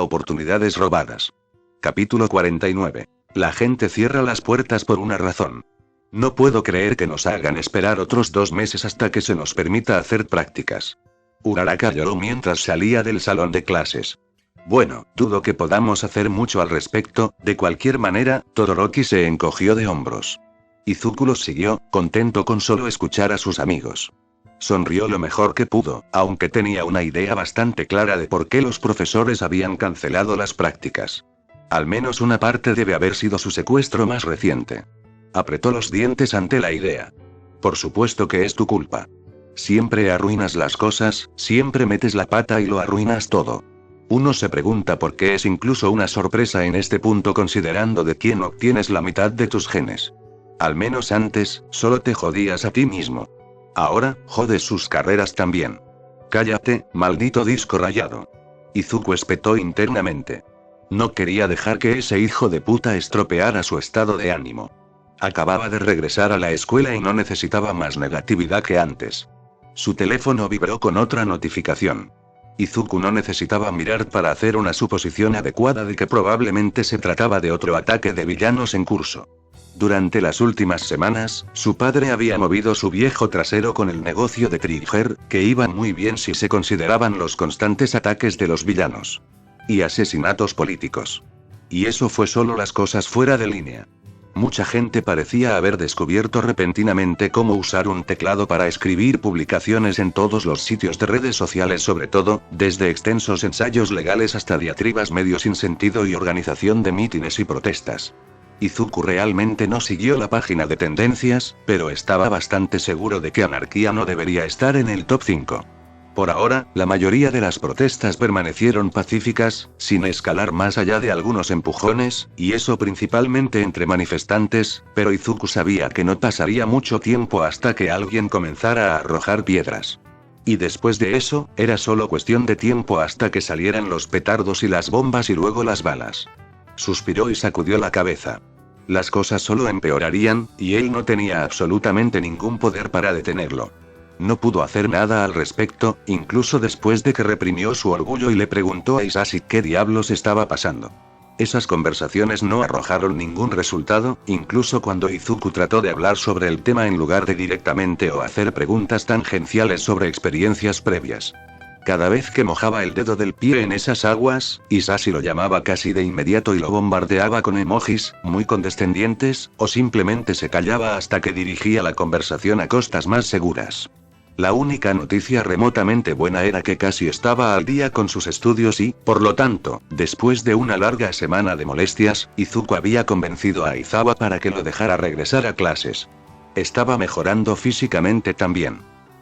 Oportunidades robadas. Capítulo 49. La gente cierra las puertas por una razón. No puedo creer que nos hagan esperar otros 2 meses hasta que se nos permita hacer prácticas. Uraraka lloró mientras salía del salón de clases. Bueno, dudo que podamos hacer mucho al respecto, de cualquier manera, Todoroki se encogió de hombros. Izuku los siguió, contento con solo escuchar a sus amigos. Sonrió lo mejor que pudo, aunque tenía una idea bastante clara de por qué los profesores habían cancelado las prácticas. Al menos una parte debe haber sido su secuestro más reciente. Apretó los dientes ante la idea. Por supuesto que es tu culpa. Siempre arruinas las cosas, siempre metes la pata y lo arruinas todo. Uno se pregunta por qué es incluso una sorpresa en este punto considerando de quién obtienes la mitad de tus genes. Al menos antes, solo te jodías a ti mismo. Ahora, jodes sus carreras también. Cállate, maldito disco rayado. Izuku espetó internamente. No quería dejar que ese hijo de puta estropeara su estado de ánimo. Acababa de regresar a la escuela y no necesitaba más negatividad que antes. Su teléfono vibró con otra notificación. Izuku no necesitaba mirar para hacer una suposición adecuada de que probablemente se trataba de otro ataque de villanos en curso. Durante las últimas semanas, su padre había movido su viejo trasero con el negocio de Trigger, que iba muy bien si se consideraban los constantes ataques de los villanos. Y asesinatos políticos. Y eso fue solo las cosas fuera de línea. Mucha gente parecía haber descubierto repentinamente cómo usar un teclado para escribir publicaciones en todos los sitios de redes sociales, sobre todo, desde extensos ensayos legales hasta diatribas medio sin sentido y organización de mítines y protestas. Izuku realmente no siguió la página de tendencias, pero estaba bastante seguro de que anarquía no debería estar en el top 5. Por ahora, la mayoría de las protestas permanecieron pacíficas, sin escalar más allá de algunos empujones, y eso principalmente entre manifestantes, pero Izuku sabía que no pasaría mucho tiempo hasta que alguien comenzara a arrojar piedras. Y después de eso, era solo cuestión de tiempo hasta que salieran los petardos y las bombas y luego las balas. Suspiró y sacudió la cabeza. Las cosas solo empeorarían, y él no tenía absolutamente ningún poder para detenerlo. No pudo hacer nada al respecto, incluso después de que reprimió su orgullo y le preguntó a Isashi qué diablos estaba pasando. Esas conversaciones no arrojaron ningún resultado, incluso cuando Izuku trató de hablar sobre el tema en lugar de directamente o hacer preguntas tangenciales sobre experiencias previas. Cada vez que mojaba el dedo del pie en esas aguas, Isashi lo llamaba casi de inmediato y lo bombardeaba con emojis, muy condescendientes, o simplemente se callaba hasta que dirigía la conversación a costas más seguras. La única noticia remotamente buena era que casi estaba al día con sus estudios y, por lo tanto, después de una larga semana de molestias, Izuku había convencido a Aizawa para que lo dejara regresar a clases. Estaba mejorando físicamente también.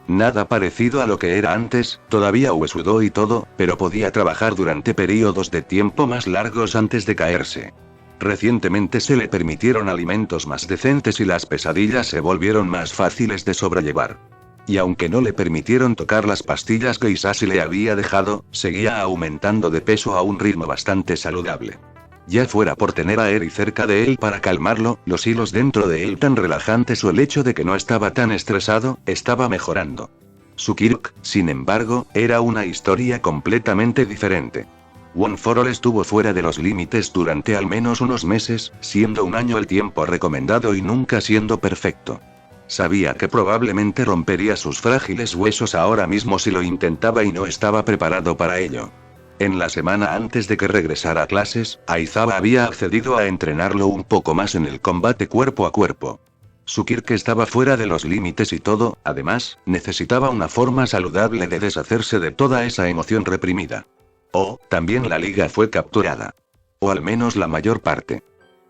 Nada parecido a lo que era antes, todavía huesudo y todo, pero podía trabajar durante periodos de tiempo más largos antes de caerse. Recientemente se le permitieron alimentos más decentes y las pesadillas se volvieron más fáciles de sobrellevar. Y aunque no le permitieron tocar las pastillas que Isashi le había dejado, seguía aumentando de peso a un ritmo bastante saludable. Ya fuera por tener a Eri cerca de él para calmarlo, los hilos dentro de él tan relajantes o el hecho de que no estaba tan estresado, estaba mejorando. Su Kirk, sin embargo, era una historia completamente diferente. One for All estuvo fuera de los límites durante al menos unos meses, siendo un año el tiempo recomendado y nunca siendo perfecto. Sabía que probablemente rompería sus frágiles huesos ahora mismo si lo intentaba y no estaba preparado para ello. En la semana antes de que regresara a clases, Aizawa había accedido a entrenarlo un poco más en el combate cuerpo a cuerpo. Su Kirk estaba fuera de los límites y todo, además, necesitaba una forma saludable de deshacerse de toda esa emoción reprimida. También la liga fue capturada. O al menos la mayor parte.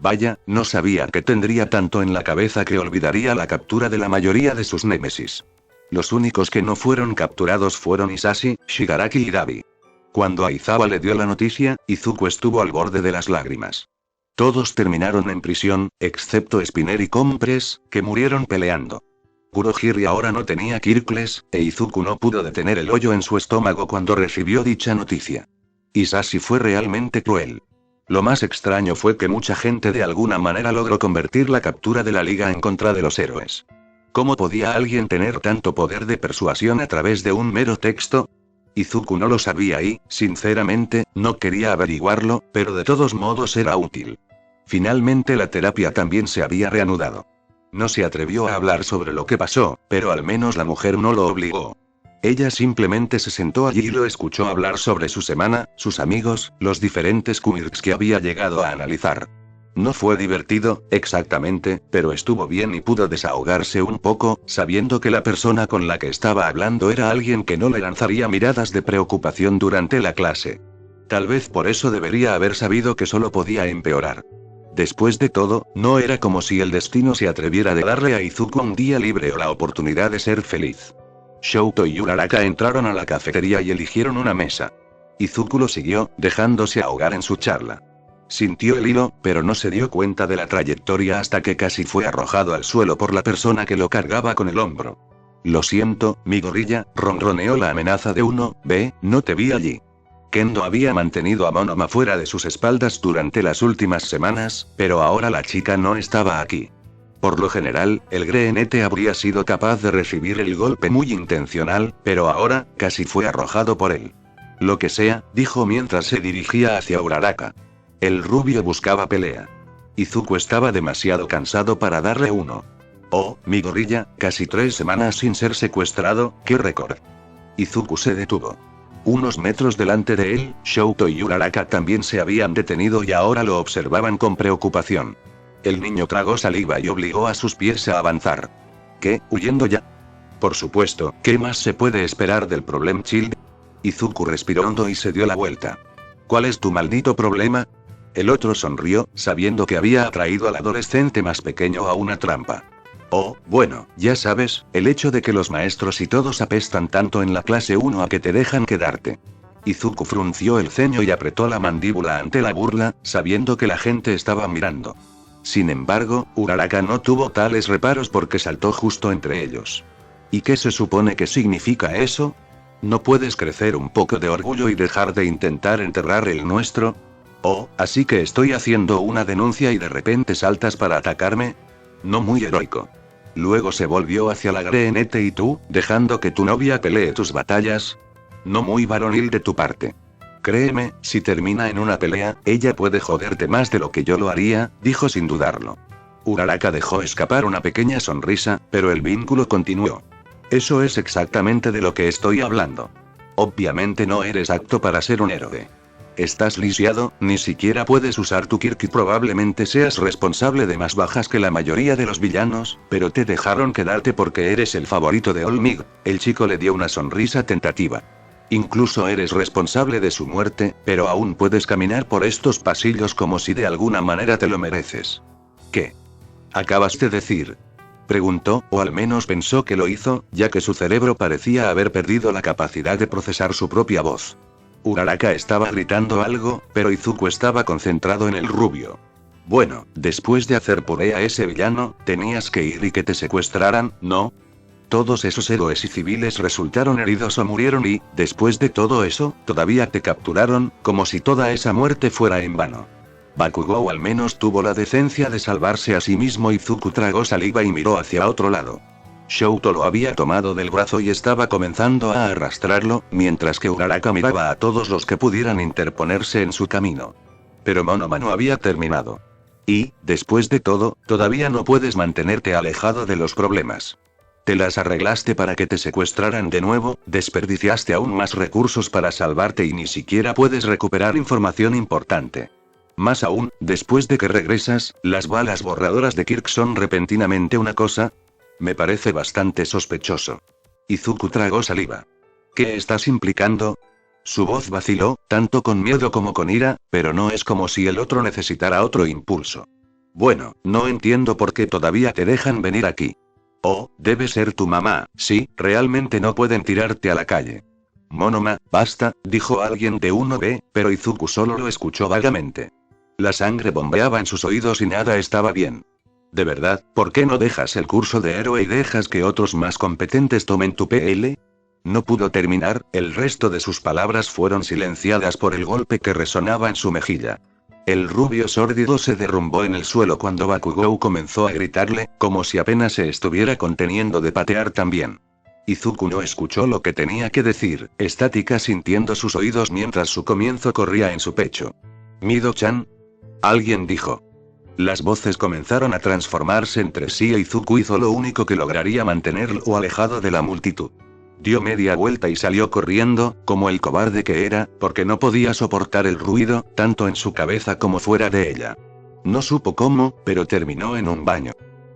Vaya, no sabía que tendría tanto en la cabeza que olvidaría la captura de la mayoría de sus némesis. Los únicos que no fueron capturados fueron Isashi, Shigaraki y Dabi. Cuando Aizawa le dio la noticia, Izuku estuvo al borde de las lágrimas. Todos terminaron en prisión, excepto Spinner y Compress, que murieron peleando. Kurohiri ahora no tenía Kirkles, e Izuku no pudo detener el hoyo en su estómago cuando recibió dicha noticia. Isashi fue realmente cruel. Lo más extraño fue que mucha gente de alguna manera logró convertir la captura de la liga en contra de los héroes. ¿Cómo podía alguien tener tanto poder de persuasión a través de un mero texto? Izuku no lo sabía y, sinceramente, no quería averiguarlo, pero de todos modos era útil. Finalmente la terapia también se había reanudado. No se atrevió a hablar sobre lo que pasó, pero al menos la mujer no lo obligó. Ella simplemente se sentó allí y lo escuchó hablar sobre su semana, sus amigos, los diferentes quirks que había llegado a analizar. No fue divertido, exactamente, pero estuvo bien y pudo desahogarse un poco, sabiendo que la persona con la que estaba hablando era alguien que no le lanzaría miradas de preocupación durante la clase. Tal vez por eso debería haber sabido que solo podía empeorar. Después de todo, no era como si el destino se atreviera de darle a Izuku un día libre o la oportunidad de ser feliz. Shouto y Uraraka entraron a la cafetería y eligieron una mesa. Izuku lo siguió, dejándose ahogar en su charla. Sintió el hilo, pero no se dio cuenta de la trayectoria hasta que casi fue arrojado al suelo por la persona que lo cargaba con el hombro. Lo siento, mi gorilla, ronroneó la amenaza de uno, no te vi allí. Kendo había mantenido a Monoma fuera de sus espaldas durante las últimas semanas, pero ahora la chica no estaba aquí. Por lo general, el Greenete habría sido capaz de recibir el golpe muy intencional, pero ahora, casi fue arrojado por él. Lo que sea, dijo mientras se dirigía hacia Uraraka. El rubio buscaba pelea. Izuku estaba demasiado cansado para darle uno. Oh, mi gorilla, casi 3 semanas sin ser secuestrado, ¡qué récord! Izuku se detuvo. Unos metros delante de él, Shouto y Uraraka también se habían detenido y ahora lo observaban con preocupación. El niño tragó saliva y obligó a sus pies a avanzar. ¿Qué, huyendo ya? Por supuesto, ¿qué más se puede esperar del Problem Child? Izuku respiró hondo y se dio la vuelta. ¿Cuál es tu maldito problema? El otro sonrió, sabiendo que había atraído al adolescente más pequeño a una trampa. Oh, bueno, ya sabes, el hecho de que los maestros y todos apestan tanto en la clase 1 a que te dejan quedarte. Izuku frunció el ceño y apretó la mandíbula ante la burla, sabiendo que la gente estaba mirando. Sin embargo, Uraraka no tuvo tales reparos porque saltó justo entre ellos. ¿Y qué se supone que significa eso? ¿No puedes crecer un poco de orgullo y dejar de intentar enterrar el nuestro? Oh, así que estoy haciendo una denuncia y de repente saltas para atacarme. No muy heroico. Luego se volvió hacia la Greenete y tú, dejando que tu novia pelee tus batallas. No muy varonil de tu parte. Créeme, si termina en una pelea, ella puede joderte más de lo que yo lo haría, dijo sin dudarlo. Uraraka dejó escapar una pequeña sonrisa, pero el vínculo continuó. Eso es exactamente de lo que estoy hablando. Obviamente no eres apto para ser un héroe. Estás lisiado, ni siquiera puedes usar tu Kirk y probablemente seas responsable de más bajas que la mayoría de los villanos, pero te dejaron quedarte porque eres el favorito de Olmig. El chico le dio una sonrisa tentativa. Incluso eres responsable de su muerte, pero aún puedes caminar por estos pasillos como si de alguna manera te lo mereces. ¿Qué acabas de decir? Preguntó, o al menos pensó que lo hizo, ya que su cerebro parecía haber perdido la capacidad de procesar su propia voz. Uraraka estaba gritando algo, pero Izuku estaba concentrado en el rubio. Bueno, después de hacer puré a ese villano, tenías que ir y que te secuestraran, ¿no? Todos esos héroes y civiles resultaron heridos o murieron y, después de todo eso, todavía te capturaron, como si toda esa muerte fuera en vano. Bakugou al menos tuvo la decencia de salvarse a sí mismo. Izuku tragó saliva y miró hacia otro lado. Shouto lo había tomado del brazo y estaba comenzando a arrastrarlo, mientras que Uraraka miraba a todos los que pudieran interponerse en su camino. Pero Monoma no había terminado. Y, después de todo, todavía no puedes mantenerte alejado de los problemas. Te las arreglaste para que te secuestraran de nuevo, desperdiciaste aún más recursos para salvarte y ni siquiera puedes recuperar información importante. Más aún, después de que regresas, las balas borradoras de Kirk son repentinamente una cosa. Me parece bastante sospechoso. Izuku tragó saliva. ¿Qué estás implicando? Su voz vaciló, tanto con miedo como con ira, pero no es como si el otro necesitara otro impulso. Bueno, no entiendo por qué todavía te dejan venir aquí. Oh, debe ser tu mamá, sí, realmente no pueden tirarte a la calle. Monoma, basta, dijo alguien de 1B, pero Izuku solo lo escuchó vagamente. La sangre bombeaba en sus oídos y nada estaba bien. ¿De verdad, por qué no dejas el curso de héroe y dejas que otros más competentes tomen tu PL? No pudo terminar, el resto de sus palabras fueron silenciadas por el golpe que resonaba en su mejilla. El rubio sórdido se derrumbó en el suelo cuando Bakugou comenzó a gritarle, como si apenas se estuviera conteniendo de patear también. Izuku no escuchó lo que tenía que decir, estática sintiendo sus oídos mientras su comienzo corría en su pecho. ¿Mido-chan? Alguien dijo. Las voces comenzaron a transformarse entre sí e Izuku hizo lo único que lograría mantenerlo alejado de la multitud. Dio media vuelta y salió corriendo, como el cobarde que era, porque no podía soportar el ruido, tanto en su cabeza como fuera de ella. No supo cómo, pero terminó en un baño.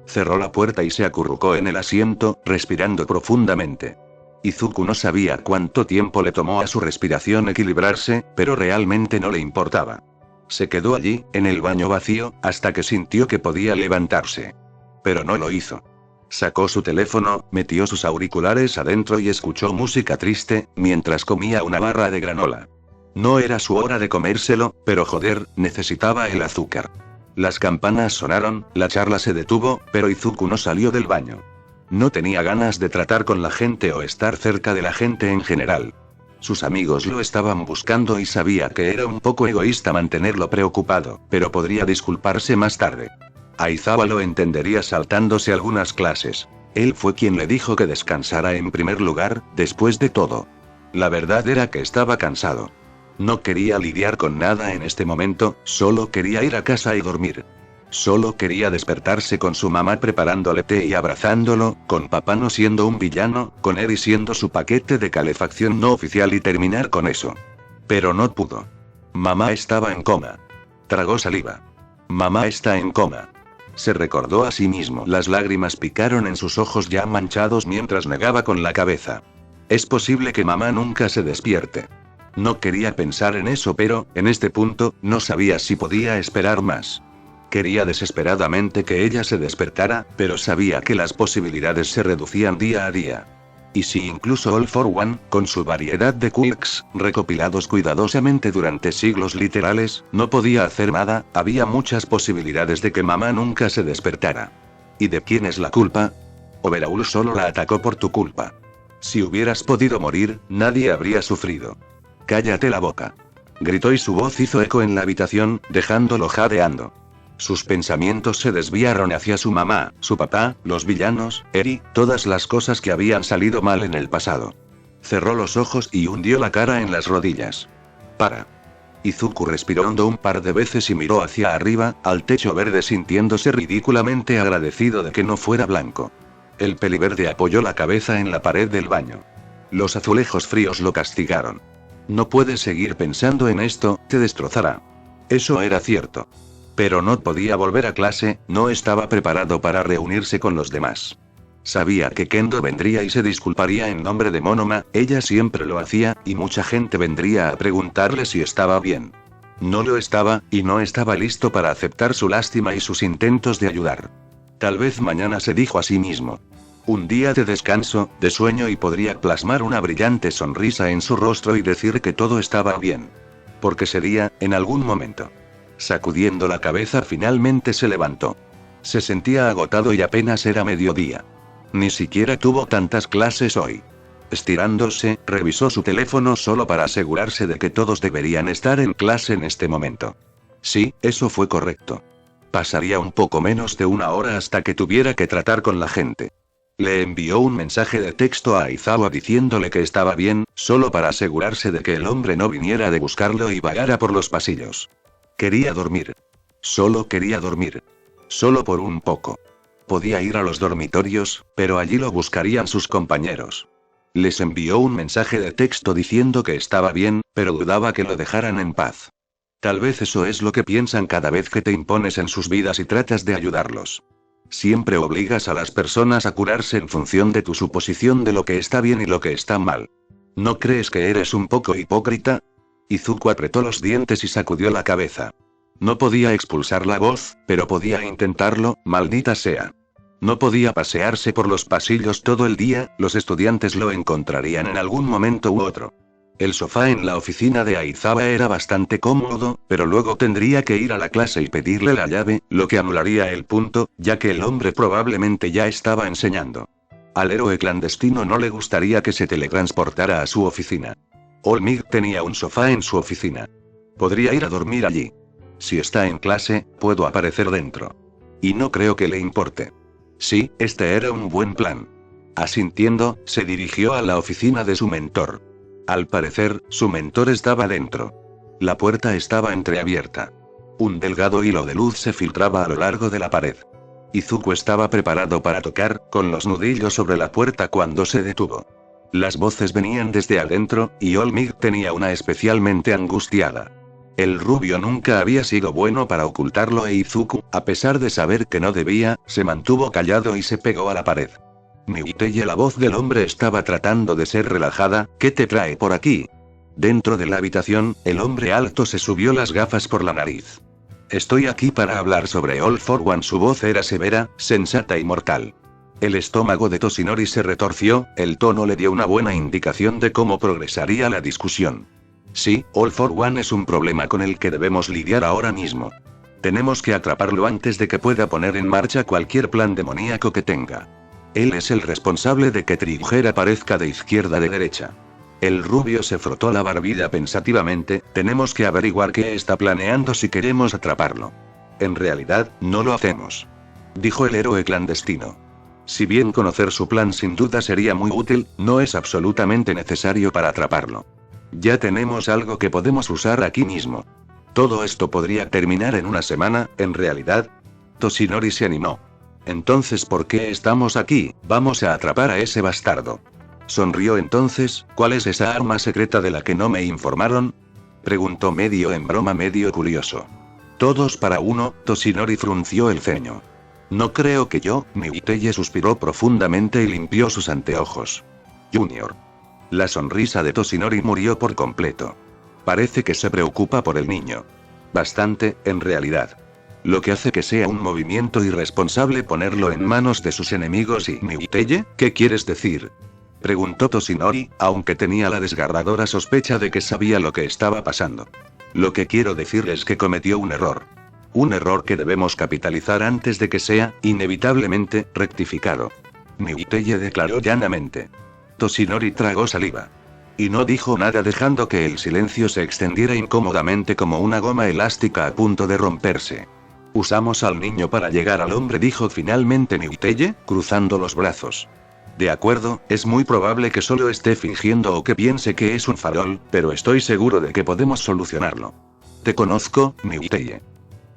Cerró la puerta y se acurrucó en el asiento, respirando profundamente. Izuku no sabía cuánto tiempo le tomó a su respiración equilibrarse, pero realmente no le importaba. Se quedó allí, en el baño vacío, hasta que sintió que podía levantarse. Pero no lo hizo. Sacó su teléfono, metió sus auriculares adentro y escuchó música triste, mientras comía una barra de granola. No era su hora de comérselo, pero joder, necesitaba el azúcar. Las campanas sonaron, la charla se detuvo, pero Izuku no salió del baño. No tenía ganas de tratar con la gente o estar cerca de la gente en general. Sus amigos lo estaban buscando y sabía que era un poco egoísta mantenerlo preocupado, pero podría disculparse más tarde. Aizawa lo entendería saltándose algunas clases. Él fue quien le dijo que descansara en primer lugar, después de todo. La verdad era que estaba cansado. No quería lidiar con nada en este momento, solo quería ir a casa y dormir. Solo quería despertarse con su mamá preparándole té y abrazándolo, con papá no siendo un villano, con Eri siendo su paquete de calefacción no oficial y terminar con eso. Pero no pudo. Mamá estaba en coma. Tragó saliva. Mamá está en coma. Se recordó a sí mismo. Las lágrimas picaron en sus ojos ya manchados mientras negaba con la cabeza. Es posible que mamá nunca se despierte. No quería pensar en eso, pero, en este punto, no sabía si podía esperar más. Quería desesperadamente que ella se despertara, pero sabía que las posibilidades se reducían día a día. Y si incluso All for One, con su variedad de quirks, recopilados cuidadosamente durante siglos literales, no podía hacer nada, había muchas posibilidades de que mamá nunca se despertara. ¿Y de quién es la culpa? Overhaul solo la atacó por tu culpa. Si hubieras podido morir, nadie habría sufrido. Cállate la boca. Gritó y su voz hizo eco en la habitación, dejándolo jadeando. Sus pensamientos se desviaron hacia su mamá, su papá, los villanos, Eri, todas las cosas que habían salido mal en el pasado. Cerró los ojos y hundió la cara en las rodillas. Para. Izuku respiró hondo un par de veces y miró hacia arriba, al techo verde sintiéndose ridículamente agradecido de que no fuera blanco. El peliverde apoyó la cabeza en la pared del baño. Los azulejos fríos lo castigaron. No puedes seguir pensando en esto, te destrozará. Eso era cierto. Pero no podía volver a clase, no estaba preparado para reunirse con los demás. Sabía que Kendo vendría y se disculparía en nombre de Monoma, ella siempre lo hacía, y mucha gente vendría a preguntarle si estaba bien. No lo estaba, y no estaba listo para aceptar su lástima y sus intentos de ayudar. Tal vez mañana, se dijo a sí mismo. Un día de descanso, de sueño, y podría plasmar una brillante sonrisa en su rostro y decir que todo estaba bien. Porque sería, en algún momento. Sacudiendo la cabeza finalmente se levantó. Se sentía agotado y apenas era mediodía. Ni siquiera tuvo tantas clases hoy. Estirándose, revisó su teléfono solo para asegurarse de que todos deberían estar en clase en este momento. Sí, eso fue correcto. Pasaría un poco menos de una hora hasta que tuviera que tratar con la gente. Le envió un mensaje de texto a Aizawa diciéndole que estaba bien, solo para asegurarse de que el hombre no viniera de buscarlo y vagara por los pasillos. Quería dormir. Solo quería dormir. Solo por un poco. Podía ir a los dormitorios, pero allí lo buscarían sus compañeros. Les envió un mensaje de texto diciendo que estaba bien, pero dudaba que lo dejaran en paz. Tal vez eso es lo que piensan cada vez que te impones en sus vidas y tratas de ayudarlos. Siempre obligas a las personas a curarse en función de tu suposición de lo que está bien y lo que está mal. ¿No crees que eres un poco hipócrita? Izuku apretó los dientes y sacudió la cabeza. No podía expulsar la voz, pero podía intentarlo, maldita sea. No podía pasearse por los pasillos todo el día, los estudiantes lo encontrarían en algún momento u otro. El sofá en la oficina de Aizawa era bastante cómodo, pero luego tendría que ir a la clase y pedirle la llave, lo que anularía el punto, ya que el hombre probablemente ya estaba enseñando. Al héroe clandestino no le gustaría que se teletransportara a su oficina. Olmig tenía un sofá en su oficina. Podría ir a dormir allí. Si está en clase, puedo aparecer dentro. Y no creo que le importe. Sí, este era un buen plan. Asintiendo, se dirigió a la oficina de su mentor. Al parecer, su mentor estaba dentro. La puerta estaba entreabierta. Un delgado hilo de luz se filtraba a lo largo de la pared. Izuku estaba preparado para tocar, con los nudillos sobre la puerta cuando se detuvo. Las voces venían desde adentro, y Olmig tenía una especialmente angustiada. El rubio nunca había sido bueno para ocultarlo e Izuku, a pesar de saber que no debía, se mantuvo callado y se pegó a la pared. Miuteye, la voz del hombre estaba tratando de ser relajada. ¿Qué te trae por aquí? Dentro de la habitación, el hombre alto se subió las gafas por la nariz. Estoy aquí para hablar sobre All for One. Su voz era severa, sensata y mortal. El estómago de Toshinori se retorció, el tono le dio una buena indicación de cómo progresaría la discusión. Sí, All for One es un problema con el que debemos lidiar ahora mismo. Tenemos que atraparlo antes de que pueda poner en marcha cualquier plan demoníaco que tenga. Él es el responsable de que Trigger aparezca de izquierda a derecha. El rubio se frotó la barbilla pensativamente. Tenemos que averiguar qué está planeando si queremos atraparlo. En realidad, no lo hacemos, dijo el héroe clandestino. Si bien conocer su plan sin duda sería muy útil, no es absolutamente necesario para atraparlo. Ya tenemos algo que podemos usar aquí mismo. Todo esto podría terminar en una semana, en realidad. Toshinori se animó. Entonces, ¿por qué estamos aquí? Vamos a atrapar a ese bastardo. Sonrió entonces. ¿Cuál es esa arma secreta de la que no me informaron? Preguntó medio en broma, medio curioso. Todos para uno. Toshinori frunció el ceño. No creo que yo. Miuteye suspiró profundamente y limpió sus anteojos. Junior. La sonrisa de Toshinori murió por completo. Parece que se preocupa por el niño. Bastante, en realidad. Lo que hace que sea un movimiento irresponsable ponerlo en manos de sus enemigos y... ¿Miuteye? ¿Qué quieres decir? Preguntó Toshinori, aunque tenía la desgarradora sospecha de que sabía lo que estaba pasando. Lo que quiero decir es que cometió un error. Un error que debemos capitalizar antes de que sea, inevitablemente, rectificado. Miuteye declaró llanamente. Toshinori tragó saliva. Y no dijo nada, dejando que el silencio se extendiera incómodamente como una goma elástica a punto de romperse. Usamos al niño para llegar al hombre, dijo finalmente Miuteye, cruzando los brazos. De acuerdo, es muy probable que solo esté fingiendo o que piense que es un farol, pero estoy seguro de que podemos solucionarlo. Te conozco, Miuteye.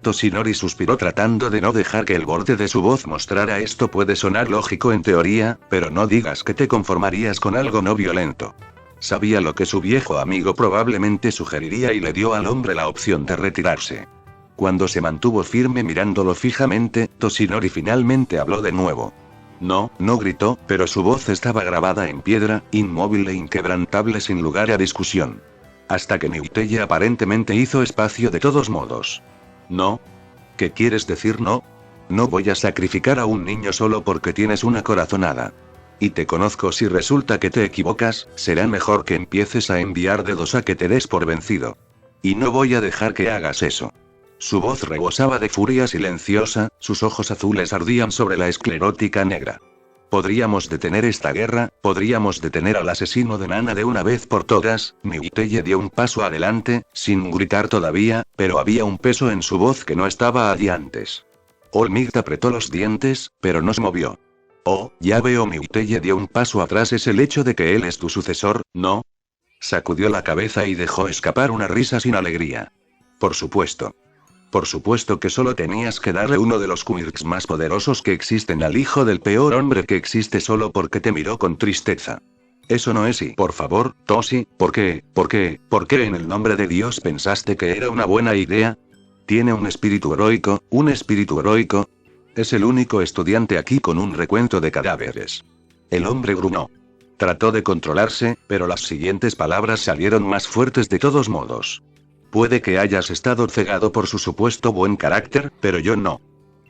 Toshinori suspiró tratando de no dejar que el borde de su voz mostrara esto. Puede sonar lógico en teoría, pero no digas que te conformarías con algo no violento. Sabía lo que su viejo amigo probablemente sugeriría y le dio al hombre la opción de retirarse. Cuando se mantuvo firme mirándolo fijamente, Toshinori finalmente habló de nuevo. No, no gritó, pero su voz estaba grabada en piedra, inmóvil e inquebrantable sin lugar a discusión. Hasta que Miuteye aparentemente hizo espacio de todos modos. No. ¿Qué quieres decir no? No voy a sacrificar a un niño solo porque tienes una corazonada. Y te conozco, si resulta que te equivocas, será mejor que empieces a enviar dedos a que te des por vencido. Y no voy a dejar que hagas eso. Su voz rebosaba de furia silenciosa, sus ojos azules ardían sobre la esclerótica negra. Podríamos detener esta guerra, podríamos detener al asesino de Nana de una vez por todas. Miuteye dio un paso adelante, sin gritar todavía, pero había un peso en su voz que no estaba allí antes. Olmig apretó los dientes, pero no se movió. Oh, ya veo. Miuteye dio un paso atrás. ¿Es el hecho de que él es tu sucesor, no? Sacudió la cabeza y dejó escapar una risa sin alegría. Por supuesto. Por supuesto que solo tenías que darle uno de los quirks más poderosos que existen al hijo del peor hombre que existe solo porque te miró con tristeza. Eso no es. Y por favor, Toshi, ¿por qué en el nombre de Dios pensaste que era una buena idea? Tiene un espíritu heroico, un espíritu heroico. Es el único estudiante aquí con un recuento de cadáveres. El hombre gruñó. Trató de controlarse, pero las siguientes palabras salieron más fuertes de todos modos. Puede que hayas estado cegado por su supuesto buen carácter, pero yo no.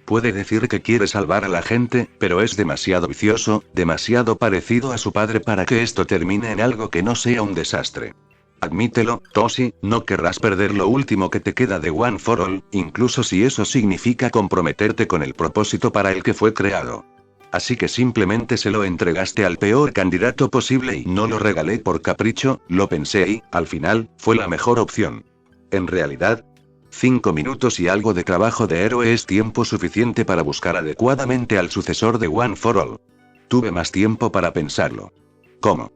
Puede decir que quiere salvar a la gente, pero es demasiado vicioso, demasiado parecido a su padre para que esto termine en algo que no sea un desastre. Admítelo, Toshi, no querrás perder lo último que te queda de One for All, incluso si eso significa comprometerte con el propósito para el que fue creado. Así que simplemente se lo entregaste al peor candidato posible y no lo regalé por capricho, lo pensé y, al final, fue la mejor opción. En realidad, 5 minutos y algo de trabajo de héroe es tiempo suficiente para buscar adecuadamente al sucesor de One for All. Tuve más tiempo para pensarlo. ¿Cómo?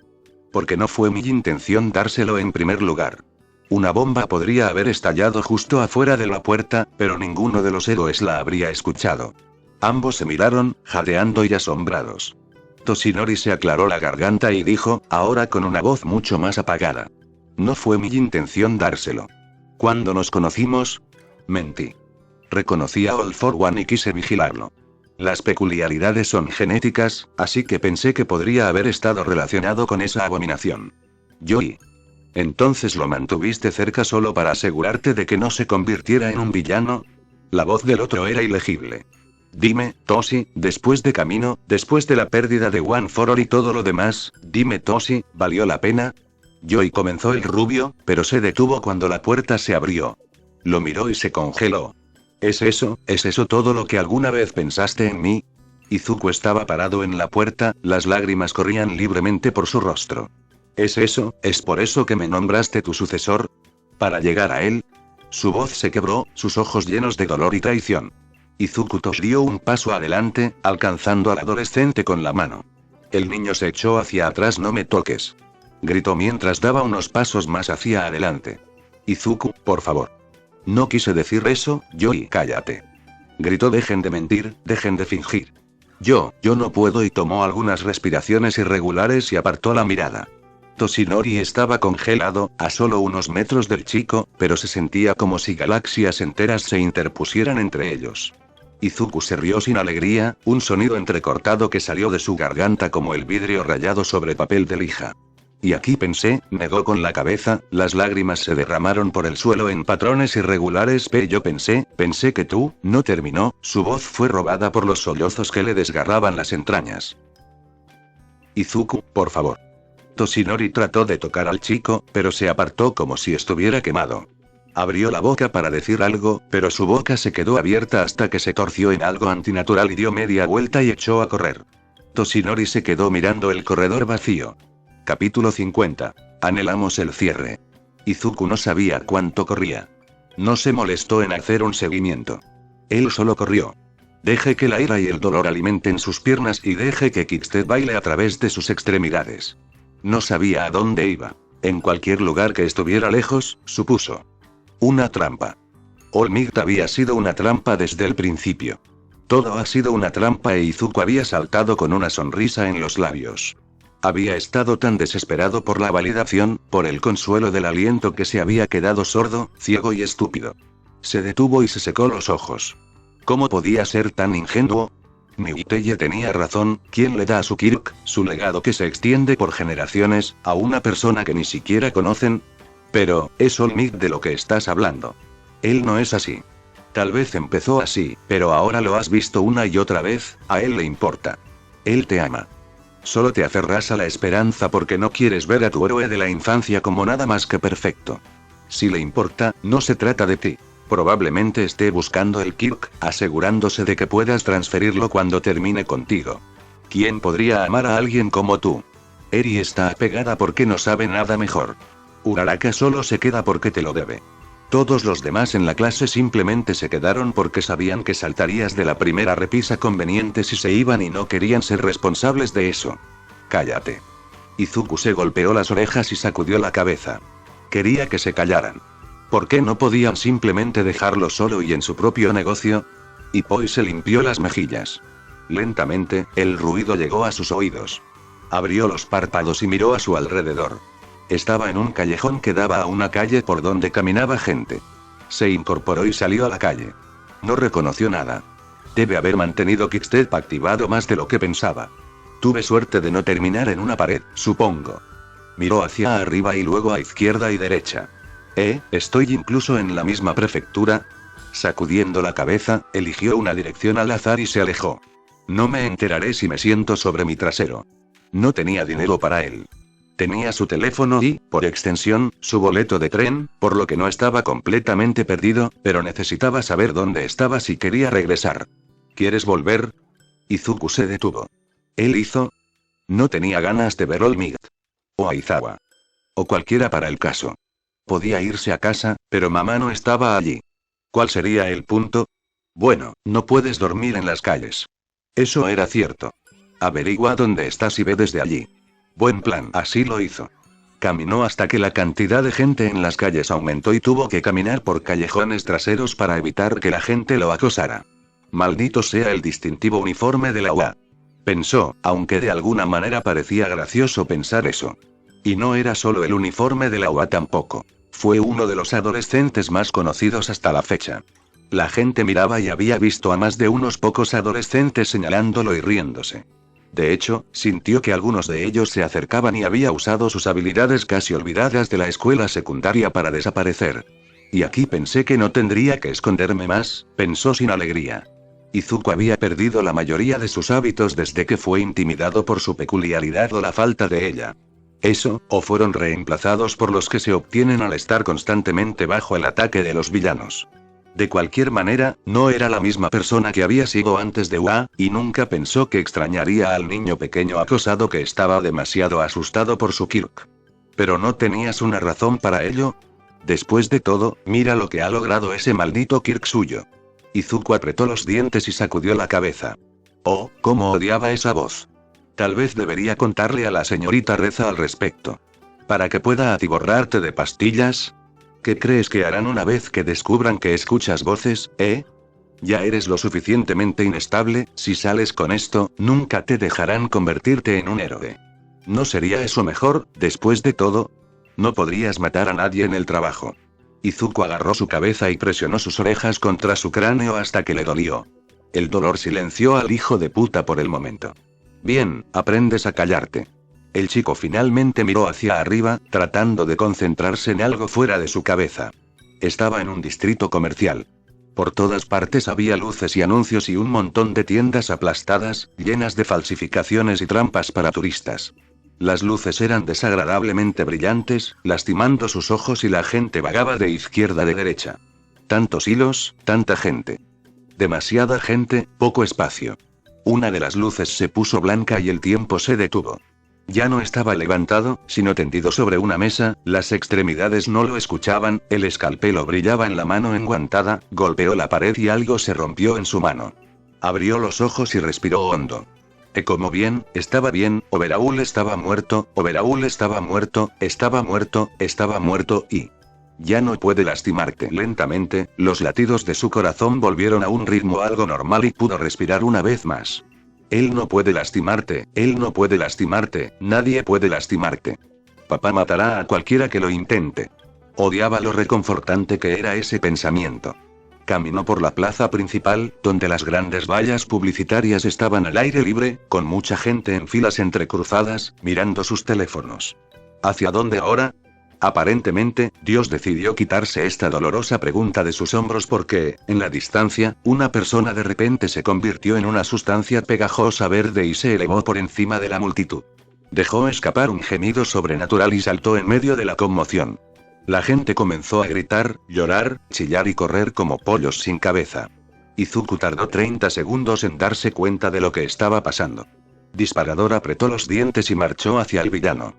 Porque no fue mi intención dárselo en primer lugar. Una bomba podría haber estallado justo afuera de la puerta, pero ninguno de los héroes la habría escuchado. Ambos se miraron, jadeando y asombrados. Toshinori se aclaró la garganta y dijo, ahora con una voz mucho más apagada. No fue mi intención dárselo. Cuando nos conocimos, mentí. Reconocí a All for One y quise vigilarlo. Las peculiaridades son genéticas, así que pensé que podría haber estado relacionado con esa abominación. Yui. Entonces lo mantuviste cerca solo para asegurarte de que no se convirtiera en un villano. La voz del otro era ilegible. Dime, Toshi, después de camino, después de la pérdida de One for All y todo lo demás, dime Toshi, ¿valió la pena? Yui, comenzó el rubio, pero se detuvo cuando la puerta se abrió. Lo miró y se congeló. ¿Es eso todo lo que alguna vez pensaste en mí? Izuku estaba parado en la puerta, las lágrimas corrían libremente por su rostro. ¿Es por eso que me nombraste tu sucesor? ¿Para llegar a él? Su voz se quebró, sus ojos llenos de dolor y traición. Izuku dio un paso adelante, alcanzando al adolescente con la mano. El niño se echó hacia atrás. No me toques. Gritó mientras daba unos pasos más hacia adelante. Izuku, por favor. No quise decir eso, Yui, cállate. Gritó, dejen de mentir, dejen de fingir. Yo no puedo, y tomó algunas respiraciones irregulares y apartó la mirada. Toshinori estaba congelado, a solo unos metros del chico, pero se sentía como si galaxias enteras se interpusieran entre ellos. Izuku se rió sin alegría, un sonido entrecortado que salió de su garganta como el vidrio rayado sobre papel de lija. Y aquí pensé, negó con la cabeza, las lágrimas se derramaron por el suelo en patrones irregulares, pero yo pensé que tú, no terminó, su voz fue robada por los sollozos que le desgarraban las entrañas. Izuku, por favor. Toshinori trató de tocar al chico, pero se apartó como si estuviera quemado. Abrió la boca para decir algo, pero su boca se quedó abierta hasta que se torció en algo antinatural y dio media vuelta y echó a correr. Toshinori se quedó mirando el corredor vacío. Capítulo 50. Anhelamos el cierre. Izuku no sabía cuánto corría. No se molestó en hacer un seguimiento. Él solo corrió. Deje que la ira y el dolor alimenten sus piernas y deje que Quickstep baile a través de sus extremidades. No sabía a dónde iba. En cualquier lugar que estuviera lejos, supuso. Una trampa. All Might había sido una trampa desde el principio. Todo ha sido una trampa, e Izuku había saltado con una sonrisa en los labios. Había estado tan desesperado por la validación, por el consuelo del aliento, que se había quedado sordo, ciego y estúpido. Se detuvo y se secó los ojos. ¿Cómo podía ser tan ingenuo? Miuteye tenía razón, ¿quién le da a su Kirk, su legado que se extiende por generaciones, a una persona que ni siquiera conocen? Pero, es All Might de lo que estás hablando. Él no es así. Tal vez empezó así, pero ahora lo has visto una y otra vez, a él le importa. Él te ama. Solo te aferras a la esperanza porque no quieres ver a tu héroe de la infancia como nada más que perfecto. Si le importa, no se trata de ti. Probablemente esté buscando el Kirk, asegurándose de que puedas transferirlo cuando termine contigo. ¿Quién podría amar a alguien como tú? Eri está apegada porque no sabe nada mejor. Uraraka solo se queda porque te lo debe. Todos los demás en la clase simplemente se quedaron porque sabían que saltarías de la primera repisa conveniente si se iban y no querían ser responsables de eso. Cállate. Izuku se golpeó las orejas y sacudió la cabeza. Quería que se callaran. ¿Por qué no podían simplemente dejarlo solo y en su propio negocio? Ipoi se limpió las mejillas. Lentamente, el ruido llegó a sus oídos. Abrió los párpados y miró a su alrededor. Estaba en un callejón que daba a una calle por donde caminaba gente. Se incorporó y salió a la calle. No reconoció nada. Debe haber mantenido Quickstep activado más de lo que pensaba. Tuve suerte de no terminar en una pared, supongo. Miró hacia arriba y luego a izquierda y derecha. ¿Estoy incluso en la misma prefectura? Sacudiendo la cabeza, eligió una dirección al azar y se alejó. No me enteraré si me siento sobre mi trasero. No tenía dinero para él. Tenía su teléfono y, por extensión, su boleto de tren, por lo que no estaba completamente perdido, pero necesitaba saber dónde estaba si quería regresar. ¿Quieres volver? Izuku se detuvo. ¿Él hizo? No tenía ganas de ver All Might. O Aizawa. O cualquiera para el caso. Podía irse a casa, pero mamá no estaba allí. ¿Cuál sería el punto? Bueno, no puedes dormir en las calles. Eso era cierto. Averigua dónde estás y ve desde allí. Buen plan. Así lo hizo. Caminó hasta que la cantidad de gente en las calles aumentó y tuvo que caminar por callejones traseros para evitar que la gente lo acosara. Maldito sea el distintivo uniforme de la UA. Pensó, aunque de alguna manera parecía gracioso pensar eso. Y no era solo el uniforme de la UA tampoco. Fue uno de los adolescentes más conocidos hasta la fecha. La gente miraba y había visto a más de unos pocos adolescentes señalándolo y riéndose. De hecho, sintió que algunos de ellos se acercaban y había usado sus habilidades casi olvidadas de la escuela secundaria para desaparecer. Y aquí pensé que no tendría que esconderme más, pensó sin alegría. Izuku había perdido la mayoría de sus hábitos desde que fue intimidado por su peculiaridad o la falta de ella. Eso, o fueron reemplazados por los que se obtienen al estar constantemente bajo el ataque de los villanos. De cualquier manera, no era la misma persona que había sido antes de UA, y nunca pensó que extrañaría al niño pequeño acosado que estaba demasiado asustado por su Kirk. ¿Pero no tenías una razón para ello? Después de todo, mira lo que ha logrado ese maldito Kirk suyo. Izuku apretó los dientes y sacudió la cabeza. Oh, cómo odiaba esa voz. Tal vez debería contarle a la señorita Reza al respecto. ¿Para que pueda atiborrarte de pastillas? ¿Qué crees que harán una vez que descubran que escuchas voces, Ya eres lo suficientemente inestable, si sales con esto, nunca te dejarán convertirte en un héroe. ¿No sería eso mejor, después de todo? No podrías matar a nadie en el trabajo. Izuku agarró su cabeza y presionó sus orejas contra su cráneo hasta que le dolió. El dolor silenció al hijo de puta por el momento. Bien, aprendes a callarte. El chico finalmente miró hacia arriba, tratando de concentrarse en algo fuera de su cabeza. Estaba en un distrito comercial. Por todas partes había luces y anuncios y un montón de tiendas aplastadas, llenas de falsificaciones y trampas para turistas. Las luces eran desagradablemente brillantes, lastimando sus ojos y la gente vagaba de izquierda a derecha. Tantos hilos, tanta gente. Demasiada gente, poco espacio. Una de las luces se puso blanca y el tiempo se detuvo. Ya no estaba levantado, sino tendido sobre una mesa, las extremidades no lo escuchaban, el escalpelo brillaba en la mano enguantada, golpeó la pared y algo se rompió en su mano. Abrió los ojos y respiró hondo. Como bien, estaba bien, Overhaul estaba muerto, Overhaul estaba muerto, estaba muerto, estaba muerto y... Ya no puede lastimarte. Lentamente, los latidos de su corazón volvieron a un ritmo algo normal y pudo respirar una vez más. Él no puede lastimarte, él no puede lastimarte, nadie puede lastimarte. Papá matará a cualquiera que lo intente. Odiaba lo reconfortante que era ese pensamiento. Caminó por la plaza principal, donde las grandes vallas publicitarias estaban al aire libre, con mucha gente en filas entrecruzadas, mirando sus teléfonos. ¿Hacia dónde ahora? Aparentemente, Dios decidió quitarse esta dolorosa pregunta de sus hombros porque, en la distancia, una persona de repente se convirtió en una sustancia pegajosa verde y se elevó por encima de la multitud. Dejó escapar un gemido sobrenatural y saltó en medio de la conmoción. La gente comenzó a gritar, llorar, chillar y correr como pollos sin cabeza. Izuku tardó 30 segundos en darse cuenta de lo que estaba pasando. Disparador apretó los dientes y marchó hacia el villano.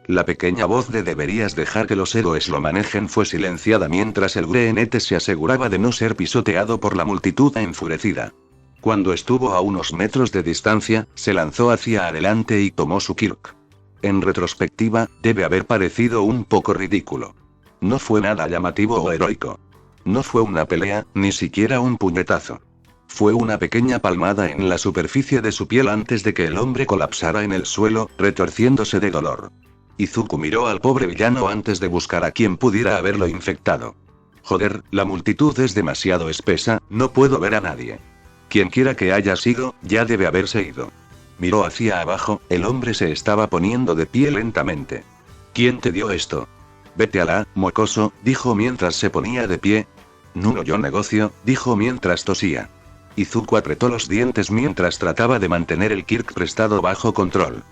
La pequeña voz de deberías dejar que los héroes lo manejen fue silenciada mientras el greenete se aseguraba de no ser pisoteado por la multitud enfurecida. Cuando estuvo a unos metros de distancia, se lanzó hacia adelante y tomó su Kirk. En retrospectiva, debe haber parecido un poco ridículo. No fue nada llamativo o heroico. No fue una pelea, ni siquiera un puñetazo. Fue una pequeña palmada en la superficie de su piel antes de que el hombre colapsara en el suelo, retorciéndose de dolor. Izuku miró al pobre villano antes de buscar a quien pudiera haberlo infectado. Joder, la multitud es demasiado espesa, no puedo ver a nadie. Quienquiera que haya sido, ya debe haberse ido. Miró hacia abajo, el hombre se estaba poniendo de pie lentamente. ¿Quién te dio esto? Vete a la, mocoso, dijo mientras se ponía de pie. No, yo negocio, dijo mientras tosía. Izuku apretó los dientes mientras trataba de mantener el Kirk prestado bajo control.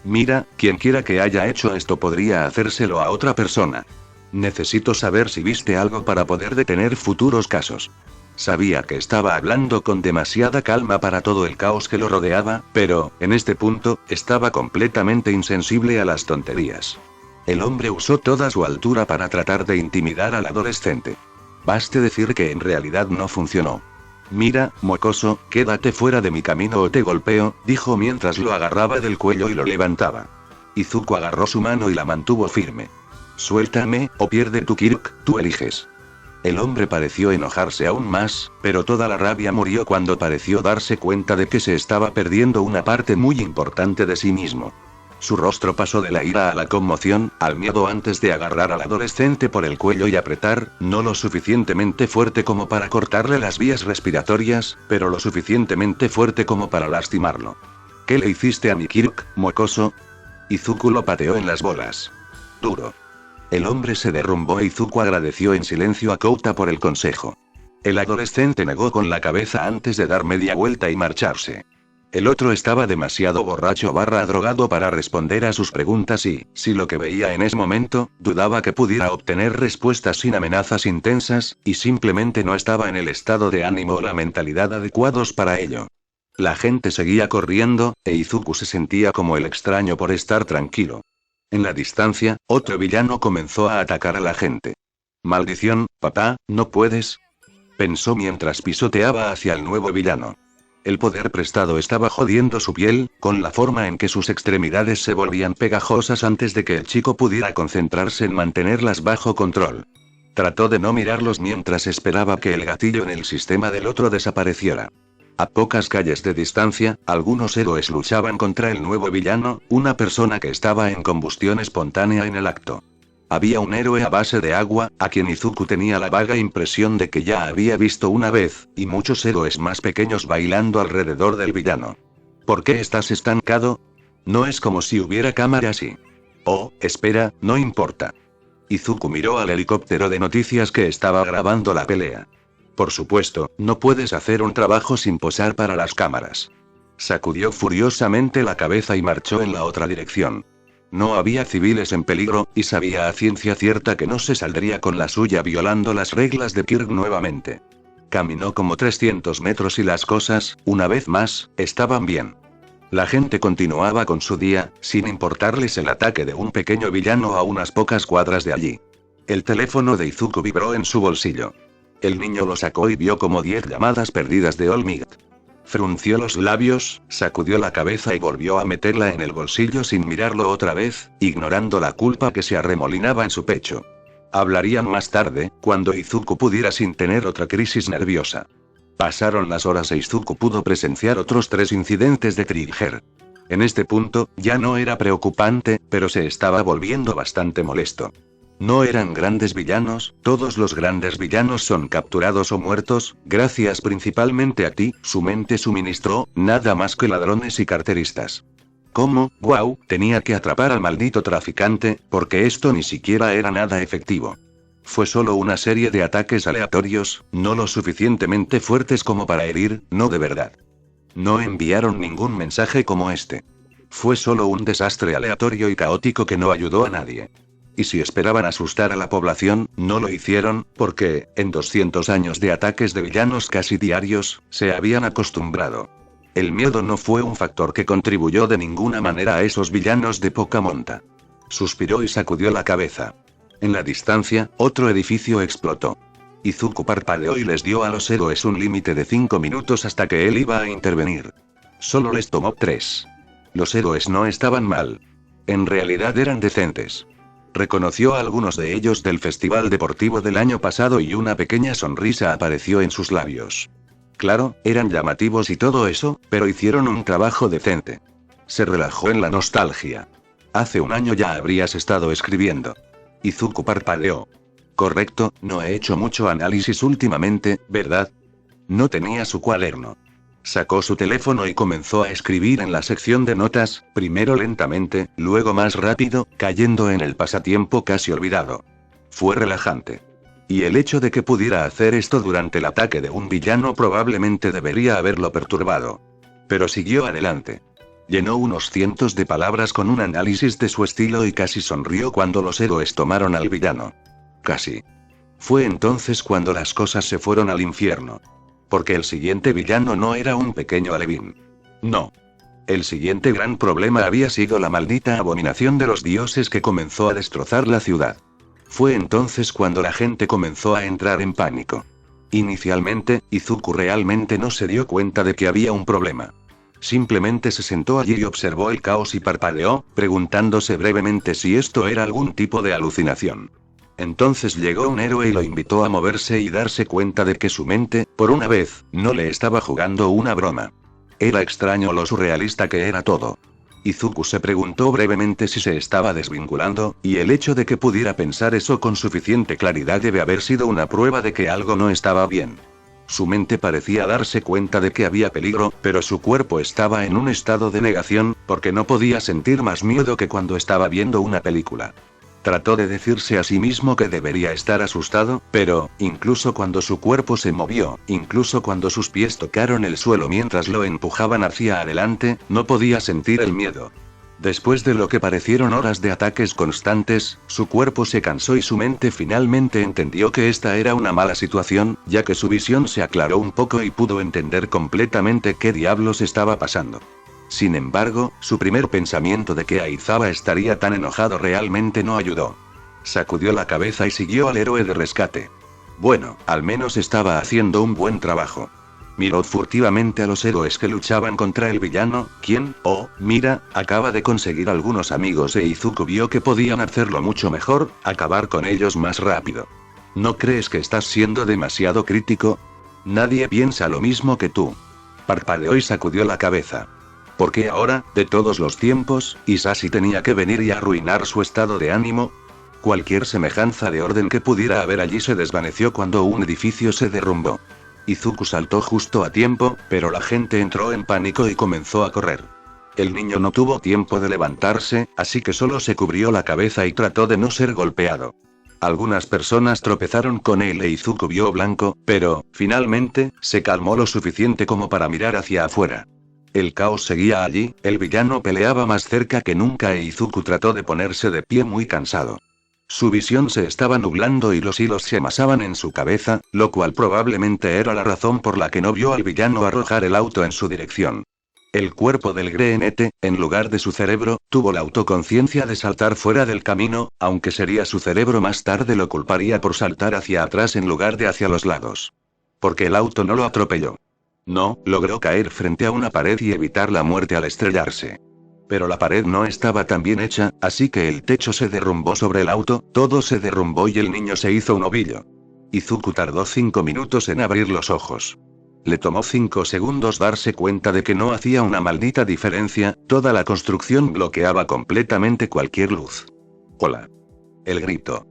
Mira, quienquiera que haya hecho esto podría hacérselo a otra persona. Necesito saber si viste algo para poder detener futuros casos. Sabía que estaba hablando con demasiada calma para todo el caos que lo rodeaba, pero, en este punto, estaba completamente insensible a las tonterías. El hombre usó toda su altura para tratar de intimidar al adolescente. Baste decir que en realidad no funcionó. Mira, mocoso, quédate fuera de mi camino o te golpeo, dijo mientras lo agarraba del cuello y lo levantaba. Izuku agarró su mano y la mantuvo firme. Suéltame, o pierde tu Kirk, tú eliges. El hombre pareció enojarse aún más, pero toda la rabia murió cuando pareció darse cuenta de que se estaba perdiendo una parte muy importante de sí mismo. Su rostro pasó de la ira a la conmoción, al miedo antes de agarrar al adolescente por el cuello y apretar, no lo suficientemente fuerte como para cortarle las vías respiratorias, pero lo suficientemente fuerte como para lastimarlo. ¿Qué le hiciste a mi Kirk, mocoso? Izuku lo pateó en las bolas. Duro. El hombre se derrumbó e Izuku agradeció en silencio a Kouta por el consejo. El adolescente negó con la cabeza antes de dar media vuelta y marcharse. El otro estaba demasiado borracho / drogado para responder a sus preguntas y, si lo que veía en ese momento, dudaba que pudiera obtener respuestas sin amenazas intensas, y simplemente no estaba en el estado de ánimo o la mentalidad adecuados para ello. La gente seguía corriendo, e Izuku se sentía como el extraño por estar tranquilo. En la distancia, otro villano comenzó a atacar a la gente. «Maldición, papá, no puedes», pensó mientras pisoteaba hacia el nuevo villano. El poder prestado estaba jodiendo su piel, con la forma en que sus extremidades se volvían pegajosas antes de que el chico pudiera concentrarse en mantenerlas bajo control. Trató de no mirarlos mientras esperaba que el gatillo en el sistema del otro desapareciera. A pocas calles de distancia, algunos héroes luchaban contra el nuevo villano, una persona que estaba en combustión espontánea en el acto. Había un héroe a base de agua, a quien Izuku tenía la vaga impresión de que ya había visto una vez, y muchos héroes más pequeños bailando alrededor del villano. ¿Por qué estás estancado? No es como si hubiera cámaras y... Oh, espera, no importa. Izuku miró al helicóptero de noticias que estaba grabando la pelea. Por supuesto, no puedes hacer un trabajo sin posar para las cámaras. Sacudió furiosamente la cabeza y marchó en la otra dirección. No había civiles en peligro, y sabía a ciencia cierta que no se saldría con la suya violando las reglas de Kirk nuevamente. Caminó como 300 metros y las cosas, una vez más, estaban bien. La gente continuaba con su día, sin importarles el ataque de un pequeño villano a unas pocas cuadras de allí. El teléfono de Izuku vibró en su bolsillo. El niño lo sacó y vio como 10 llamadas perdidas de All Might. Frunció los labios, sacudió la cabeza y volvió a meterla en el bolsillo sin mirarlo otra vez, ignorando la culpa que se arremolinaba en su pecho. Hablarían más tarde, cuando Izuku pudiera sin tener otra crisis nerviosa. Pasaron las horas e Izuku pudo presenciar otros 3 incidentes de Trigger. En este punto, ya no era preocupante, pero se estaba volviendo bastante molesto. No eran grandes villanos, todos los grandes villanos son capturados o muertos, gracias principalmente a ti, su mente suministró, nada más que ladrones y carteristas. ¿Cómo? Wow, tenía que atrapar al maldito traficante, porque esto ni siquiera era nada efectivo. Fue solo una serie de ataques aleatorios, no lo suficientemente fuertes como para herir, no de verdad. No enviaron ningún mensaje como este. Fue solo un desastre aleatorio y caótico que no ayudó a nadie. Y si esperaban asustar a la población, no lo hicieron, porque, en 200 años de ataques de villanos casi diarios, se habían acostumbrado. El miedo no fue un factor que contribuyó de ninguna manera a esos villanos de poca monta. Suspiró y sacudió la cabeza. En la distancia, otro edificio explotó. Izuku parpadeó y les dio a los héroes un límite de 5 minutos hasta que él iba a intervenir. Solo les tomó 3. Los héroes no estaban mal. En realidad eran decentes. Reconoció a algunos de ellos del festival deportivo del año pasado y una pequeña sonrisa apareció en sus labios. Claro, eran llamativos y todo eso, pero hicieron un trabajo decente. Se relajó en la nostalgia. Hace un año ya habrías estado escribiendo. Izuku parpadeó. Correcto, no he hecho mucho análisis últimamente, ¿verdad? No tenía su cuaderno. Sacó su teléfono y comenzó a escribir en la sección de notas, primero lentamente, luego más rápido, cayendo en el pasatiempo casi olvidado. Fue relajante. Y el hecho de que pudiera hacer esto durante el ataque de un villano probablemente debería haberlo perturbado. Pero siguió adelante. Llenó unos cientos de palabras con un análisis de su estilo y casi sonrió cuando los héroes tomaron al villano. Casi. Fue entonces cuando las cosas se fueron al infierno. Porque el siguiente villano no era un pequeño alevín. No. El siguiente gran problema había sido la maldita abominación de los dioses que comenzó a destrozar la ciudad. Fue entonces cuando la gente comenzó a entrar en pánico. Inicialmente, Izuku realmente no se dio cuenta de que había un problema. Simplemente se sentó allí y observó el caos y parpadeó, preguntándose brevemente si esto era algún tipo de alucinación. Entonces llegó un héroe y lo invitó a moverse y darse cuenta de que su mente, por una vez, no le estaba jugando una broma. Era extraño lo surrealista que era todo. Izuku se preguntó brevemente si se estaba desvinculando, y el hecho de que pudiera pensar eso con suficiente claridad debe haber sido una prueba de que algo no estaba bien. Su mente parecía darse cuenta de que había peligro, pero su cuerpo estaba en un estado de negación, porque no podía sentir más miedo que cuando estaba viendo una película. Trató de decirse a sí mismo que debería estar asustado, pero, incluso cuando su cuerpo se movió, incluso cuando sus pies tocaron el suelo mientras lo empujaban hacia adelante, no podía sentir el miedo. Después de lo que parecieron horas de ataques constantes, su cuerpo se cansó y su mente finalmente entendió que esta era una mala situación, ya que su visión se aclaró un poco y pudo entender completamente qué diablos estaba pasando. Sin embargo, su primer pensamiento de que Aizawa estaría tan enojado realmente no ayudó. Sacudió la cabeza y siguió al héroe de rescate. Bueno, al menos estaba haciendo un buen trabajo. Miró furtivamente a los héroes que luchaban contra el villano, quien, oh, mira, acaba de conseguir algunos amigos e Izuku vio que podían hacerlo mucho mejor, acabar con ellos más rápido. ¿No crees que estás siendo demasiado crítico? Nadie piensa lo mismo que tú. Parpadeó y sacudió la cabeza. ¿Por qué ahora, de todos los tiempos, Hisashi tenía que venir y arruinar su estado de ánimo? Cualquier semejanza de orden que pudiera haber allí se desvaneció cuando un edificio se derrumbó. Izuku saltó justo a tiempo, pero la gente entró en pánico y comenzó a correr. El niño no tuvo tiempo de levantarse, así que solo se cubrió la cabeza y trató de no ser golpeado. Algunas personas tropezaron con él e Izuku vio blanco, pero, finalmente, se calmó lo suficiente como para mirar hacia afuera. El caos seguía allí, el villano peleaba más cerca que nunca e Izuku trató de ponerse de pie muy cansado. Su visión se estaba nublando y los hilos se amasaban en su cabeza, lo cual probablemente era la razón por la que no vio al villano arrojar el auto en su dirección. El cuerpo del Greenete, en lugar de su cerebro, tuvo la autoconciencia de saltar fuera del camino, aunque sería su cerebro más tarde lo culparía por saltar hacia atrás en lugar de hacia los lados. Porque el auto no lo atropelló. No, logró caer frente a una pared y evitar la muerte al estrellarse. Pero la pared no estaba tan bien hecha, así que el techo se derrumbó sobre el auto, todo se derrumbó y el niño se hizo un ovillo. Izuku tardó 5 minutos en abrir los ojos. Le tomó 5 segundos darse cuenta de que no hacía una maldita diferencia, toda la construcción bloqueaba completamente cualquier luz. Hola. El grito.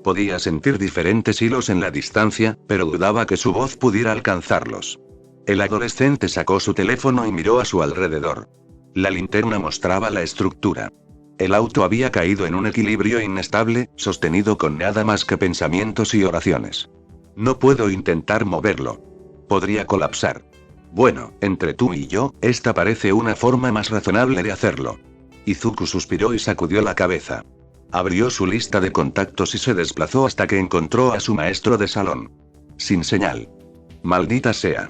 Podía sentir diferentes hilos en la distancia, pero dudaba que su voz pudiera alcanzarlos. El adolescente sacó su teléfono y miró a su alrededor. La linterna mostraba la estructura. El auto había caído en un equilibrio inestable, sostenido con nada más que pensamientos y oraciones. No puedo intentar moverlo. Podría colapsar. Bueno, entre tú y yo, esta parece una forma más razonable de hacerlo. Izuku suspiró y sacudió la cabeza. Abrió su lista de contactos y se desplazó hasta que encontró a su maestro de salón. Sin señal. Maldita sea.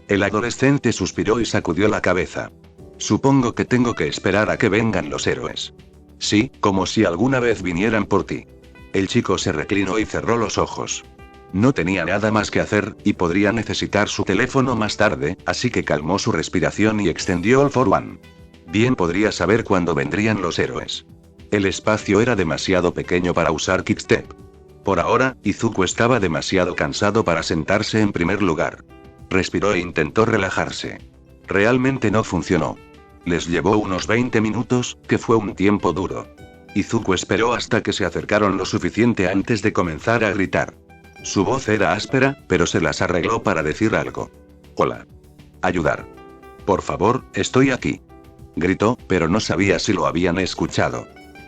El adolescente suspiró y sacudió la cabeza. Supongo que tengo que esperar a que vengan los héroes. Sí, como si alguna vez vinieran por ti. El chico se reclinó y cerró los ojos. No tenía nada más que hacer, y podría necesitar su teléfono más tarde, así que calmó su respiración y extendió All for One. Bien podría saber cuándo vendrían los héroes. El espacio era demasiado pequeño para usar Quickstep. Por ahora, Izuku estaba demasiado cansado para sentarse en primer lugar. Respiró e intentó relajarse. Realmente no funcionó. Les llevó unos 20 minutos, que fue un tiempo duro. Izuku esperó hasta que se acercaron lo suficiente antes de comenzar a gritar. Su voz era áspera, pero se las arregló para decir algo. Hola. Ayudar. Por favor, estoy aquí. Gritó, pero no sabía si lo habían escuchado.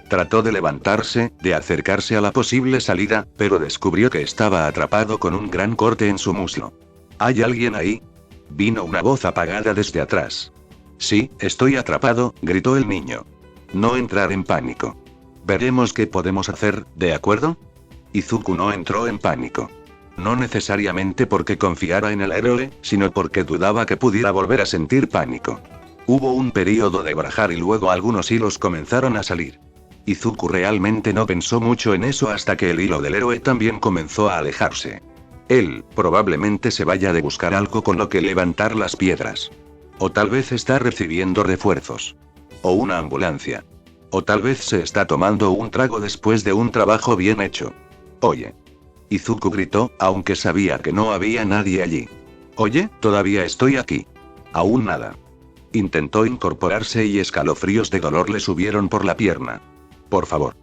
Trató de levantarse, de acercarse a la posible salida, pero descubrió que estaba atrapado con un gran corte en su muslo. ¿Hay alguien ahí? Vino una voz apagada desde atrás. Sí, estoy atrapado, gritó el niño. No entrar en pánico. Veremos qué podemos hacer, ¿de acuerdo? Izuku no entró en pánico. No necesariamente porque confiara en el héroe, sino porque dudaba que pudiera volver a sentir pánico. Hubo un período de barajar y luego algunos hilos comenzaron a salir. Izuku realmente no pensó mucho en eso hasta que el hilo del héroe también comenzó a alejarse. Él, probablemente se vaya de buscar algo con lo que levantar las piedras. O tal vez está recibiendo refuerzos. O una ambulancia. O tal vez se está tomando un trago después de un trabajo bien hecho. Oye. Izuku gritó, aunque sabía que no había nadie allí. Oye, todavía estoy aquí. Aún nada. Intentó incorporarse y escalofríos de dolor le subieron por la pierna. Por favor.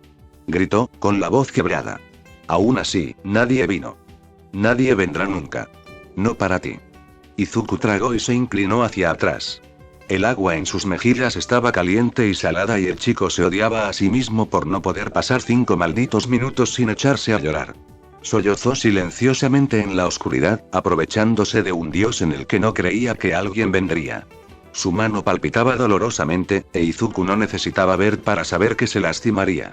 Gritó, con la voz quebrada. Aún así, nadie vino. Nadie vendrá nunca. No para ti. Izuku tragó y se inclinó hacia atrás. El agua en sus mejillas estaba caliente y salada y el chico se odiaba a sí mismo por no poder pasar 5 malditos minutos sin echarse a llorar. Sollozó silenciosamente en la oscuridad, aprovechándose de un dios en el que no creía que alguien vendría. Su mano palpitaba dolorosamente, e Izuku no necesitaba ver para saber que se lastimaría.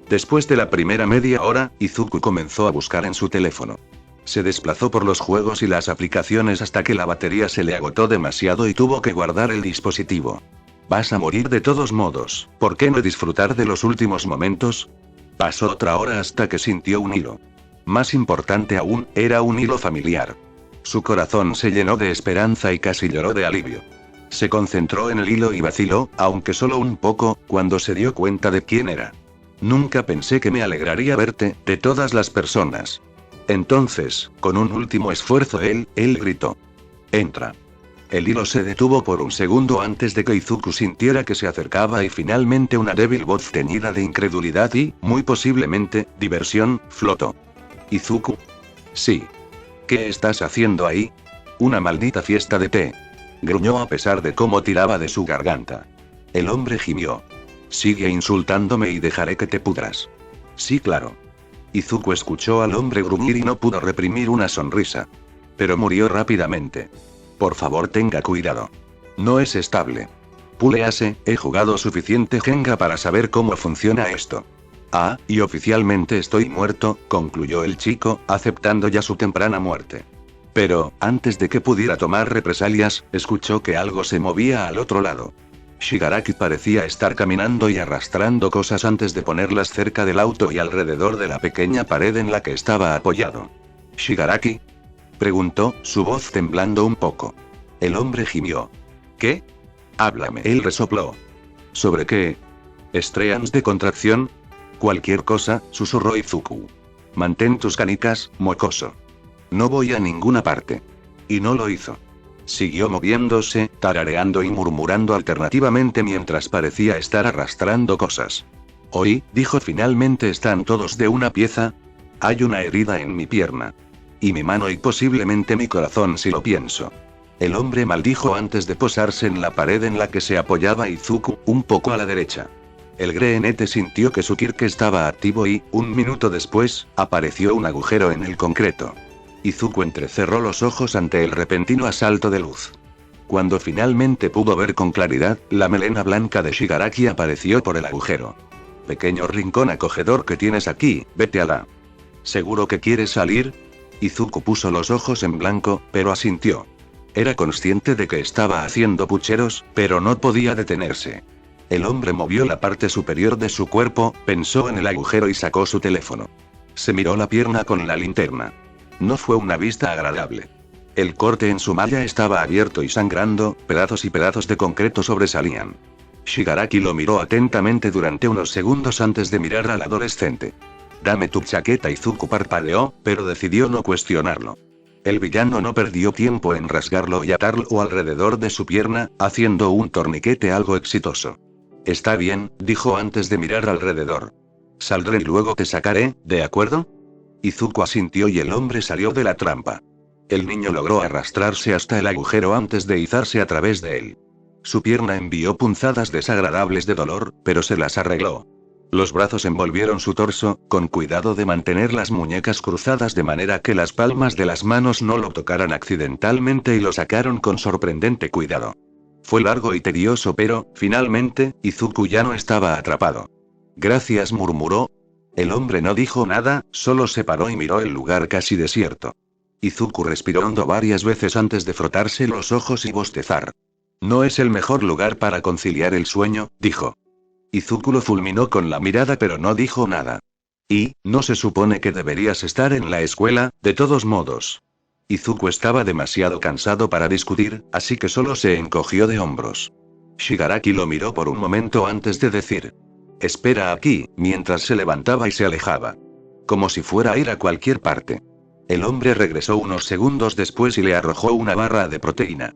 Después de la primera media hora, Izuku comenzó a buscar en su teléfono. Se desplazó por los juegos y las aplicaciones hasta que la batería se le agotó demasiado y tuvo que guardar el dispositivo. Vas a morir de todos modos, ¿por qué no disfrutar de los últimos momentos? Pasó otra hora hasta que sintió un hilo. Más importante aún, era un hilo familiar. Su corazón se llenó de esperanza y casi lloró de alivio. Se concentró en el hilo y vaciló, aunque solo un poco, cuando se dio cuenta de quién era. Nunca pensé que me alegraría verte, de todas las personas. Entonces, con un último esfuerzo él gritó. Entra. El hilo se detuvo por un segundo antes de que Izuku sintiera que se acercaba y finalmente una débil voz teñida de incredulidad y, muy posiblemente, diversión, flotó. ¿Izuku? Sí. ¿Qué estás haciendo ahí? Una maldita fiesta de té. Gruñó a pesar de cómo tiraba de su garganta. El hombre gimió. Sigue insultándome y dejaré que te pudras. Sí, claro. Izuku escuchó al hombre gruñir y no pudo reprimir una sonrisa. Pero murió rápidamente. Por favor, tenga cuidado. No es estable. Pulease, he jugado suficiente Jenga para saber cómo funciona esto. Ah, y oficialmente estoy muerto, concluyó el chico, aceptando ya su temprana muerte. Pero, antes de que pudiera tomar represalias, escuchó que algo se movía al otro lado. Shigaraki parecía estar caminando y arrastrando cosas antes de ponerlas cerca del auto y alrededor de la pequeña pared en la que estaba apoyado. ¿Shigaraki? Preguntó, su voz temblando un poco. El hombre gimió. ¿Qué? Háblame. Él resopló. ¿Sobre qué? ¿Estreans de contracción? Cualquier cosa, susurró Izuku. Mantén tus canicas, mocoso. No voy a ninguna parte. Y no lo hizo. Siguió moviéndose, tarareando y murmurando alternativamente mientras parecía estar arrastrando cosas. Oí, dijo finalmente, ¿están todos de una pieza? Hay una herida en mi pierna. Y mi mano y posiblemente mi corazón si lo pienso. El hombre maldijo antes de posarse en la pared en la que se apoyaba Izuku, un poco a la derecha. El greenete sintió que su Kirke estaba activo y, un minuto después, apareció un agujero en el concreto. Izuku entrecerró los ojos ante el repentino asalto de luz. Cuando finalmente pudo ver con claridad, la melena blanca de Shigaraki apareció por el agujero. Pequeño rincón acogedor que tienes aquí, vete a la... ¿Seguro que quieres salir? Izuku puso los ojos en blanco, pero asintió. Era consciente de que estaba haciendo pucheros, pero no podía detenerse. El hombre movió la parte superior de su cuerpo, pensó en el agujero y sacó su teléfono. Se miró la pierna con la linterna. No fue una vista agradable. El corte en su malla estaba abierto y sangrando, pedazos y pedazos de concreto sobresalían. Shigaraki lo miró atentamente durante unos segundos antes de mirar al adolescente. Dame tu chaqueta. Izuku parpadeó, pero decidió no cuestionarlo. El villano no perdió tiempo en rasgarlo y atarlo alrededor de su pierna, haciendo un torniquete algo exitoso. Está bien, dijo antes de mirar alrededor. Saldré y luego te sacaré, ¿de acuerdo? Izuku asintió y el hombre salió de la trampa. El niño logró arrastrarse hasta el agujero antes de izarse a través de él. Su pierna envió punzadas desagradables de dolor, pero se las arregló. Los brazos envolvieron su torso, con cuidado de mantener las muñecas cruzadas de manera que las palmas de las manos no lo tocaran accidentalmente y lo sacaron con sorprendente cuidado. Fue largo y tedioso pero, finalmente, Izuku ya no estaba atrapado. Gracias, murmuró. El hombre no dijo nada, solo se paró y miró el lugar casi desierto. Izuku respiró hondo varias veces antes de frotarse los ojos y bostezar. No es el mejor lugar para conciliar el sueño, dijo. Izuku lo fulminó con la mirada pero no dijo nada. Y, ¿no se supone que deberías estar en la escuela, de todos modos? Izuku estaba demasiado cansado para discutir, así que solo se encogió de hombros. Shigaraki lo miró por un momento antes de decir: espera aquí, mientras se levantaba y se alejaba. Como si fuera a ir a cualquier parte. El hombre regresó unos segundos después y le arrojó una barra de proteína.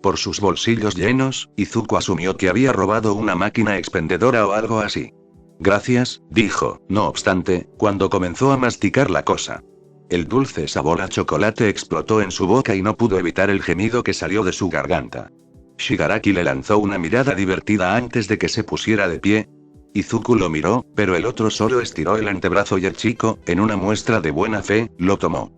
Por sus bolsillos llenos, Izuku asumió que había robado una máquina expendedora o algo así. Gracias, dijo, no obstante, cuando comenzó a masticar la cosa. El dulce sabor a chocolate explotó en su boca y no pudo evitar el gemido que salió de su garganta. Shigaraki le lanzó una mirada divertida antes de que se pusiera de pie. Izuku lo miró, pero el otro solo estiró el antebrazo y el chico, en una muestra de buena fe, lo tomó.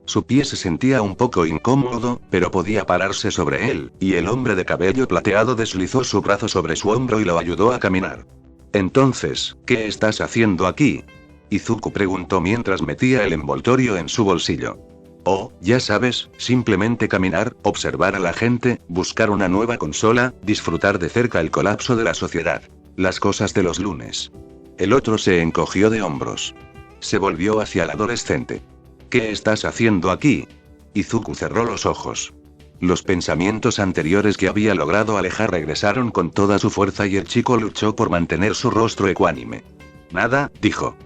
Su pie se sentía un poco incómodo, pero podía pararse sobre él, y el hombre de cabello plateado deslizó su brazo sobre su hombro y lo ayudó a caminar. Entonces, ¿qué estás haciendo aquí? Izuku preguntó mientras metía el envoltorio en su bolsillo. Oh, ya sabes, simplemente caminar, observar a la gente, buscar una nueva consola, disfrutar de cerca el colapso de la sociedad. Las cosas de los lunes. El otro se encogió de hombros. Se volvió hacia el adolescente. ¿Qué estás haciendo aquí? Izuku cerró los ojos. Los pensamientos anteriores que había logrado alejar regresaron con toda su fuerza y el chico luchó por mantener su rostro ecuánime. Nada, dijo.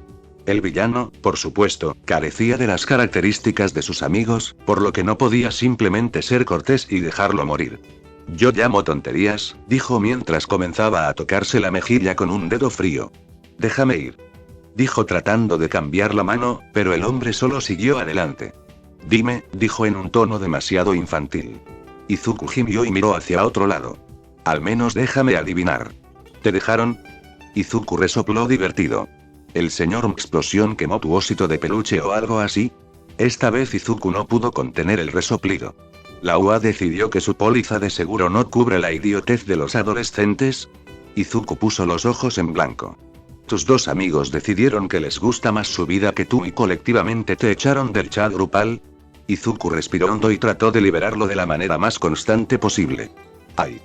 El villano, por supuesto, carecía de las características de sus amigos, por lo que no podía simplemente ser cortés y dejarlo morir. Yo llamo tonterías, dijo mientras comenzaba a tocarse la mejilla con un dedo frío. Déjame ir. Dijo tratando de cambiar la mano, pero el hombre solo siguió adelante. Dime, dijo en un tono demasiado infantil. Izuku gimió y miró hacia otro lado. Al menos déjame adivinar. ¿Te dejaron? Izuku resopló divertido. ¿El señor Explosión quemó tu osito de peluche o algo así? Esta vez Izuku no pudo contener el resoplido. ¿La UA decidió que su póliza de seguro no cubre la idiotez de los adolescentes? Izuku puso los ojos en blanco. Tus dos amigos decidieron que les gusta más su vida que tú y colectivamente te echaron del chat grupal. Izuku respiró hondo y trató de liberarlo de la manera más constante posible. ¡Ay!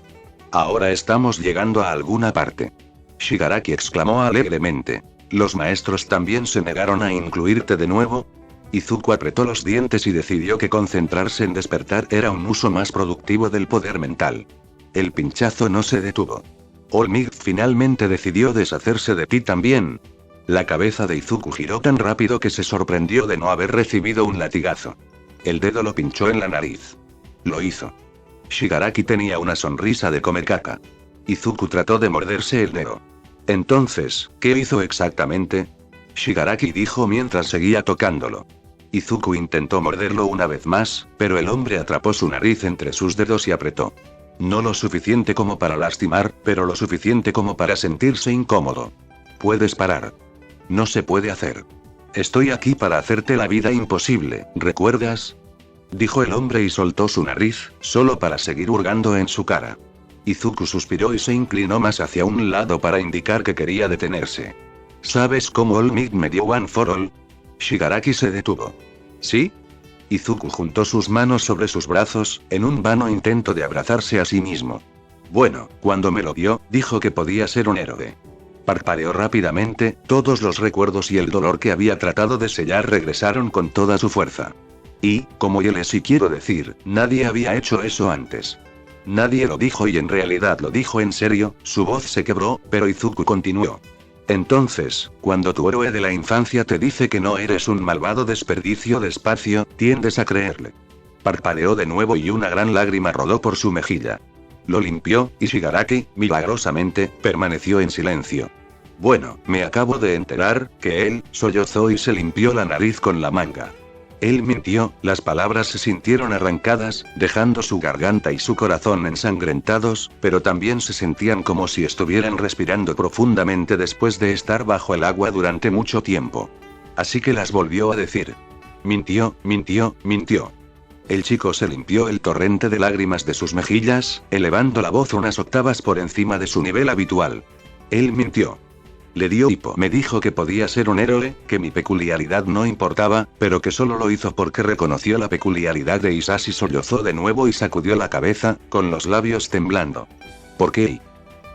Ahora estamos llegando a alguna parte. Shigaraki exclamó alegremente. ¿Los maestros también se negaron a incluirte de nuevo? Izuku apretó los dientes y decidió que concentrarse en despertar era un uso más productivo del poder mental. El pinchazo no se detuvo. All Might finalmente decidió deshacerse de ti también. La cabeza de Izuku giró tan rápido que se sorprendió de no haber recibido un latigazo. El dedo lo pinchó en la nariz. Lo hizo. Shigaraki tenía una sonrisa de come caca. Izuku trató de morderse el dedo. Entonces, ¿qué hizo exactamente? Shigaraki dijo mientras seguía tocándolo. Izuku intentó morderlo una vez más, pero el hombre atrapó su nariz entre sus dedos y apretó. No lo suficiente como para lastimar, pero lo suficiente como para sentirse incómodo. Puedes parar. No se puede hacer. Estoy aquí para hacerte la vida imposible, ¿recuerdas? Dijo el hombre y soltó su nariz, solo para seguir hurgando en su cara. Izuku suspiró y se inclinó más hacia un lado para indicar que quería detenerse. ¿Sabes cómo All Might me dio One for All? Shigaraki se detuvo. ¿Sí? Izuku juntó sus manos sobre sus brazos, en un vano intento de abrazarse a sí mismo. Bueno, cuando me lo vio, dijo que podía ser un héroe. Parpadeó rápidamente, todos los recuerdos y el dolor que había tratado de sellar regresaron con toda su fuerza. Y, como yo les quiero decir, nadie había hecho eso antes. Nadie lo dijo y en realidad lo dijo en serio, su voz se quebró, pero Izuku continuó. Entonces, cuando tu héroe de la infancia te dice que no eres un malvado desperdicio de espacio, tiendes a creerle. Parpadeó de nuevo y una gran lágrima rodó por su mejilla. Lo limpió, y Shigaraki, milagrosamente, permaneció en silencio. Bueno, me acabo de enterar, que él, sollozó y se limpió la nariz con la manga. Él mintió, las palabras se sintieron arrancadas, dejando su garganta y su corazón ensangrentados, pero también se sentían como si estuvieran respirando profundamente después de estar bajo el agua durante mucho tiempo. Así que las volvió a decir. Mintió, mintió, mintió. El chico se limpió el torrente de lágrimas de sus mejillas, elevando la voz unas octavas por encima de su nivel habitual. Él mintió. Le dio hipo. Me dijo que podía ser un héroe, que mi peculiaridad no importaba, pero que solo lo hizo porque reconoció la peculiaridad de Isashi. Sollozó de nuevo y sacudió la cabeza, con los labios temblando. ¿Por qué?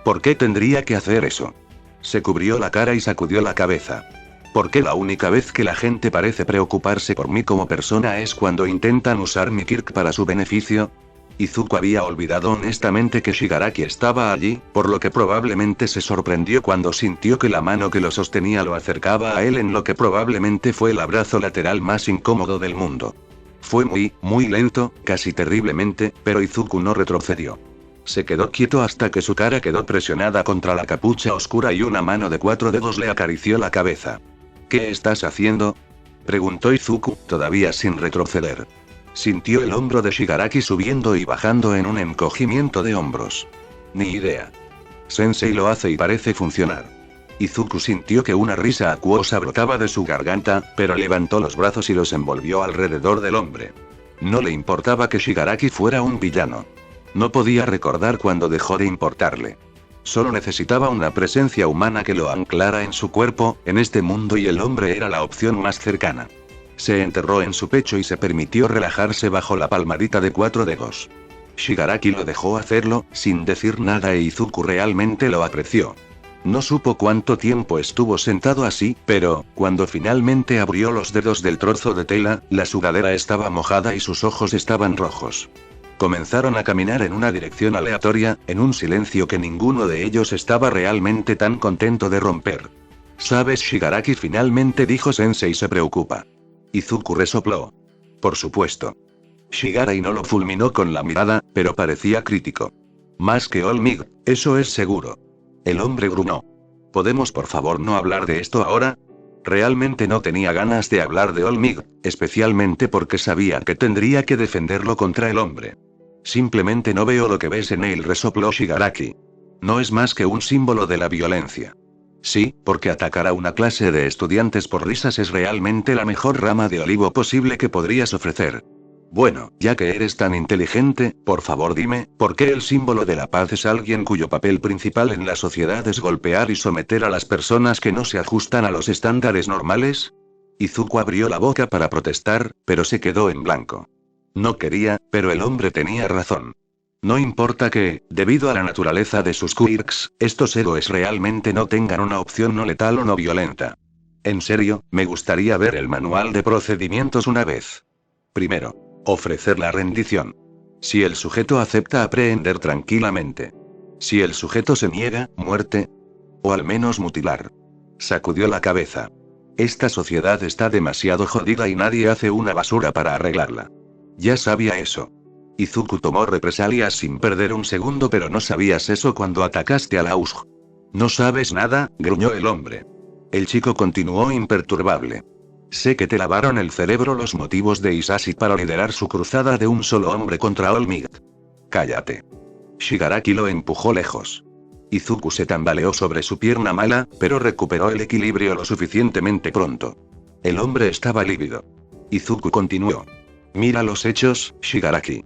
¿Por qué tendría que hacer eso? Se cubrió la cara y sacudió la cabeza. ¿Por qué la única vez que la gente parece preocuparse por mí como persona es cuando intentan usar mi Kirk para su beneficio? Izuku había olvidado honestamente que Shigaraki estaba allí, por lo que probablemente se sorprendió cuando sintió que la mano que lo sostenía lo acercaba a él en lo que probablemente fue el abrazo lateral más incómodo del mundo. Fue muy lento, casi terriblemente, pero Izuku no retrocedió. Se quedó quieto hasta que su cara quedó presionada contra la capucha oscura y una mano de 4 dedos le acarició la cabeza. ¿Qué estás haciendo?, preguntó Izuku, todavía sin retroceder. Sintió el hombro de Shigaraki subiendo y bajando en un encogimiento de hombros. Ni idea. Sensei lo hace y parece funcionar. Izuku sintió que una risa acuosa brotaba de su garganta, pero levantó los brazos y los envolvió alrededor del hombre. No le importaba que Shigaraki fuera un villano. No podía recordar cuándo dejó de importarle. Solo necesitaba una presencia humana que lo anclara en su cuerpo, en este mundo, y el hombre era la opción más cercana. Se enterró en su pecho y se permitió relajarse bajo la palmadita de 4 dedos. Shigaraki lo dejó hacerlo, sin decir nada, e Izuku realmente lo apreció. No supo cuánto tiempo estuvo sentado así, pero, cuando finalmente abrió los dedos del trozo de tela, la sudadera estaba mojada y sus ojos estaban rojos. Comenzaron a caminar en una dirección aleatoria, en un silencio que ninguno de ellos estaba realmente tan contento de romper. ¿Sabes, Shigaraki?, finalmente dijo Sensei, se preocupa. Izuku resopló. Por supuesto. Shigaraki no lo fulminó con la mirada, pero parecía crítico. Más que All Might, eso es seguro. El hombre gruñó. ¿Podemos por favor no hablar de esto ahora? Realmente no tenía ganas de hablar de All Might, especialmente porque sabía que tendría que defenderlo contra el hombre. Simplemente no veo lo que ves en él, resopló Shigaraki. No es más que un símbolo de la violencia. Sí, porque atacar a una clase de estudiantes por risas es realmente la mejor rama de olivo posible que podrías ofrecer. Bueno, ya que eres tan inteligente, por favor dime, ¿por qué el símbolo de la paz es alguien cuyo papel principal en la sociedad es golpear y someter a las personas que no se ajustan a los estándares normales? Izuku abrió la boca para protestar, pero se quedó en blanco. No quería, pero el hombre tenía razón. No importa que, debido a la naturaleza de sus quirks, estos héroes realmente no tengan una opción no letal o no violenta. En serio, me gustaría ver el manual de procedimientos una vez. Primero, ofrecer la rendición. Si el sujeto acepta aprehender tranquilamente. Si el sujeto se niega, muerte. O al menos mutilar. Sacudió la cabeza. Esta sociedad está demasiado jodida y nadie hace una basura para arreglarla. Ya sabía eso. Izuku tomó represalias sin perder un segundo, pero no sabías eso cuando atacaste a la USG. No sabes nada, gruñó el hombre. El chico continuó imperturbable. Sé que te lavaron el cerebro los motivos de Isashi para liderar su cruzada de un solo hombre contra All Might. Cállate. Shigaraki lo empujó lejos. Izuku se tambaleó sobre su pierna mala, pero recuperó el equilibrio lo suficientemente pronto. El hombre estaba lívido. Izuku continuó. Mira los hechos, Shigaraki.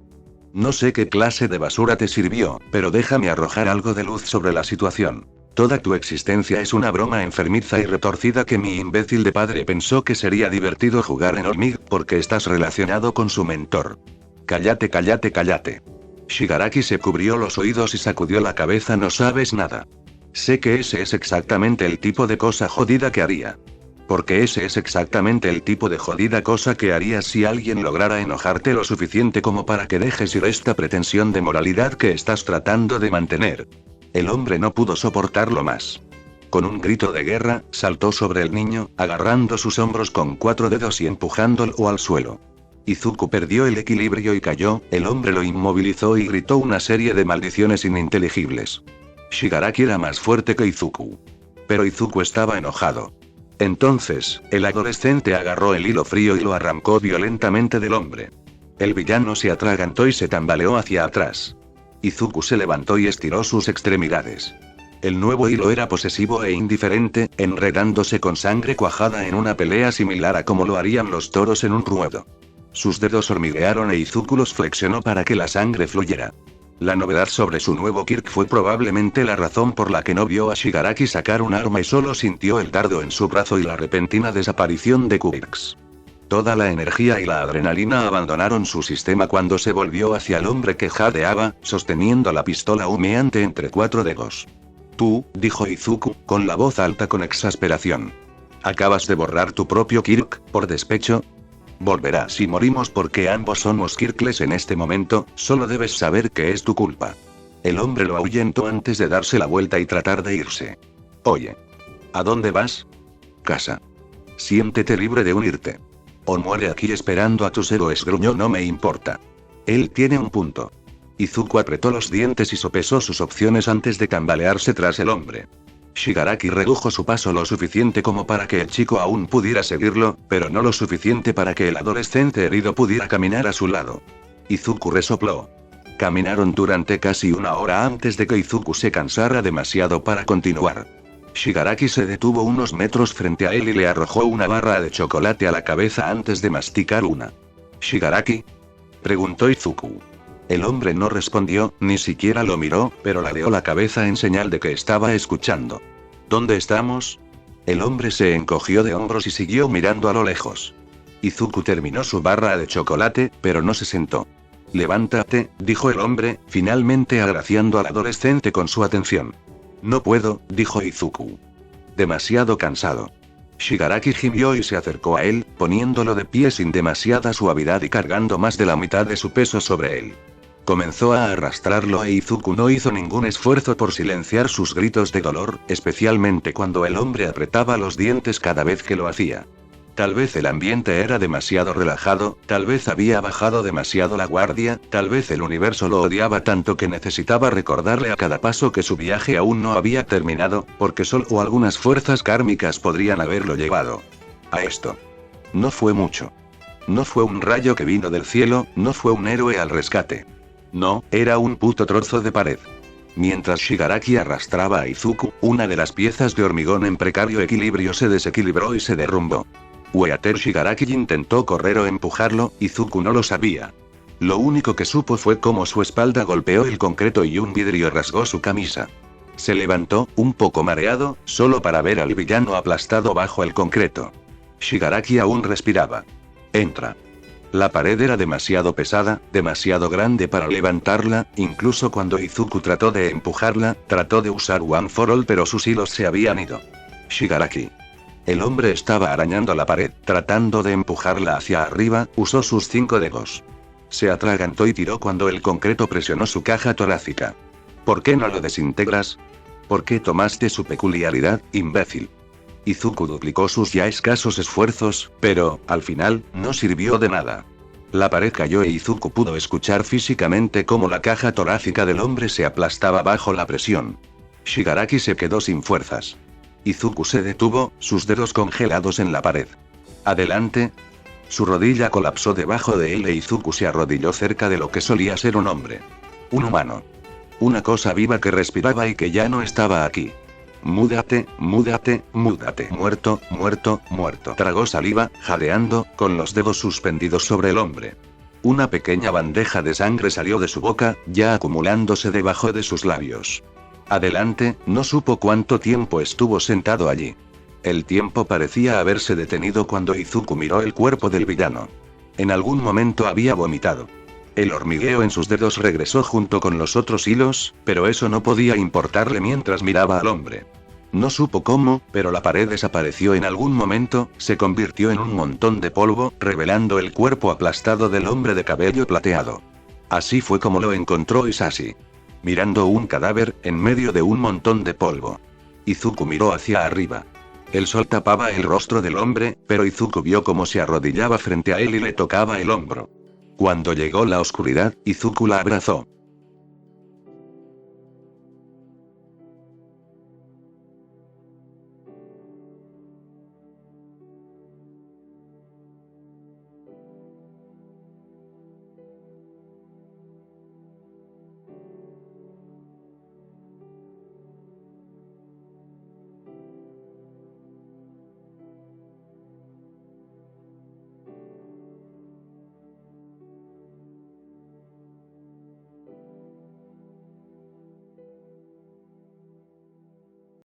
No sé qué clase de basura te sirvió, pero déjame arrojar algo de luz sobre la situación. Toda tu existencia es una broma enfermiza y retorcida que mi imbécil de padre pensó que sería divertido jugar en All Might porque estás relacionado con su mentor. Cállate, cállate, cállate. Shigaraki se cubrió los oídos y sacudió la cabeza. No sabes nada. Sé que ese es exactamente el tipo de cosa jodida que haría. Porque ese es exactamente el tipo de jodida cosa que harías si alguien lograra enojarte lo suficiente como para que dejes ir esta pretensión de moralidad que estás tratando de mantener. El hombre no pudo soportarlo más. Con un grito de guerra, saltó sobre el niño, agarrando sus hombros con 4 dedos y empujándolo al suelo. Izuku perdió el equilibrio y cayó, el hombre lo inmovilizó y gritó una serie de maldiciones ininteligibles. Shigaraki era más fuerte que Izuku. Pero Izuku estaba enojado. Entonces, el adolescente agarró el hilo frío y lo arrancó violentamente del hombre. El villano se atragantó y se tambaleó hacia atrás. Izuku se levantó y estiró sus extremidades. El nuevo hilo era posesivo e indiferente, enredándose con sangre cuajada en una pelea similar a como lo harían los toros en un ruedo. Sus dedos hormiguearon e Izuku los flexionó para que la sangre fluyera. La novedad sobre su nuevo Kirk fue probablemente la razón por la que no vio a Shigaraki sacar un arma y solo sintió el dardo en su brazo y la repentina desaparición de quirks. Toda la energía y la adrenalina abandonaron su sistema cuando se volvió hacia el hombre que jadeaba, sosteniendo la pistola humeante entre 4 dedos. Tú, dijo Izuku, con la voz alta con exasperación. ¿Acabas de borrar tu propio Kirk, por despecho? Volverá si morimos porque ambos somos Kirkles en este momento, solo debes saber que es tu culpa. El hombre lo ahuyentó antes de darse la vuelta y tratar de irse. Oye. ¿A dónde vas? Casa. Siéntete libre de unirte. O muere aquí esperando a tus héroes, gruñó. No me importa. Él tiene un punto. Izuku apretó los dientes y sopesó sus opciones antes de tambalearse tras el hombre. Shigaraki redujo su paso lo suficiente como para que el chico aún pudiera seguirlo, pero no lo suficiente para que el adolescente herido pudiera caminar a su lado. Izuku resopló. Caminaron durante casi una hora antes de que Izuku se cansara demasiado para continuar. Shigaraki se detuvo unos metros frente a él y le arrojó una barra de chocolate a la cabeza antes de masticar una. ¿Shigaraki?, preguntó Izuku. El hombre no respondió, ni siquiera lo miró, pero ladeó la cabeza en señal de que estaba escuchando. ¿Dónde estamos? El hombre se encogió de hombros y siguió mirando a lo lejos. Izuku terminó su barra de chocolate, pero no se sentó. Levántate, dijo el hombre, finalmente agraciando al adolescente con su atención. No puedo, dijo Izuku. Demasiado cansado. Shigaraki gimió y se acercó a él, poniéndolo de pie sin demasiada suavidad y cargando más de la mitad de su peso sobre él. Comenzó a arrastrarlo e Izuku no hizo ningún esfuerzo por silenciar sus gritos de dolor, especialmente cuando el hombre apretaba los dientes cada vez que lo hacía. Tal vez el ambiente era demasiado relajado, tal vez había bajado demasiado la guardia, tal vez el universo lo odiaba tanto que necesitaba recordarle a cada paso que su viaje aún no había terminado, porque solo algunas fuerzas kármicas podrían haberlo llevado a esto. No fue mucho. No fue un rayo que vino del cielo, no fue un héroe al rescate. No, era un puto trozo de pared. Mientras Shigaraki arrastraba a Izuku, una de las piezas de hormigón en precario equilibrio se desequilibró y se derrumbó. Weater Shigaraki intentó correr o empujarlo, Izuku no lo sabía. Lo único que supo fue cómo su espalda golpeó el concreto y un vidrio rasgó su camisa. Se levantó, un poco mareado, solo para ver al villano aplastado bajo el concreto. Shigaraki aún respiraba. Entra. La pared era demasiado pesada, demasiado grande para levantarla, incluso cuando Izuku trató de empujarla, trató de usar One for All pero sus hilos se habían ido. Shigaraki. El hombre estaba arañando la pared, tratando de empujarla hacia arriba, usó sus 5 dedos. Se atragantó y tiró cuando el concreto presionó su caja torácica. ¿Por qué no lo desintegras? ¿Por qué tomaste su peculiaridad, imbécil? Izuku duplicó sus ya escasos esfuerzos, pero, al final, no sirvió de nada. La pared cayó e Izuku pudo escuchar físicamente cómo la caja torácica del hombre se aplastaba bajo la presión. Shigaraki se quedó sin fuerzas. Izuku se detuvo, sus dedos congelados en la pared. Adelante. Su rodilla colapsó debajo de él e Izuku se arrodilló cerca de lo que solía ser un hombre. Un humano. Una cosa viva que respiraba y que ya no estaba aquí. Múdate, múdate, múdate. Muerto, muerto, muerto. Tragó saliva, jadeando, con los dedos suspendidos sobre el hombre. Una pequeña bandeja de sangre salió de su boca, ya acumulándose debajo de sus labios. Adelante, no supo cuánto tiempo estuvo sentado allí. El tiempo parecía haberse detenido cuando Izuku miró el cuerpo del villano. En algún momento había vomitado. El hormigueo en sus dedos regresó junto con los otros hilos, pero eso no podía importarle mientras miraba al hombre. No supo cómo, pero la pared desapareció en algún momento, se convirtió en un montón de polvo, revelando el cuerpo aplastado del hombre de cabello plateado. Así fue como lo encontró Isashi. Mirando un cadáver, en medio de un montón de polvo. Izuku miró hacia arriba. El sol tapaba el rostro del hombre, pero Izuku vio cómo se arrodillaba frente a él y le tocaba el hombro. Cuando llegó la oscuridad, Izuku la abrazó.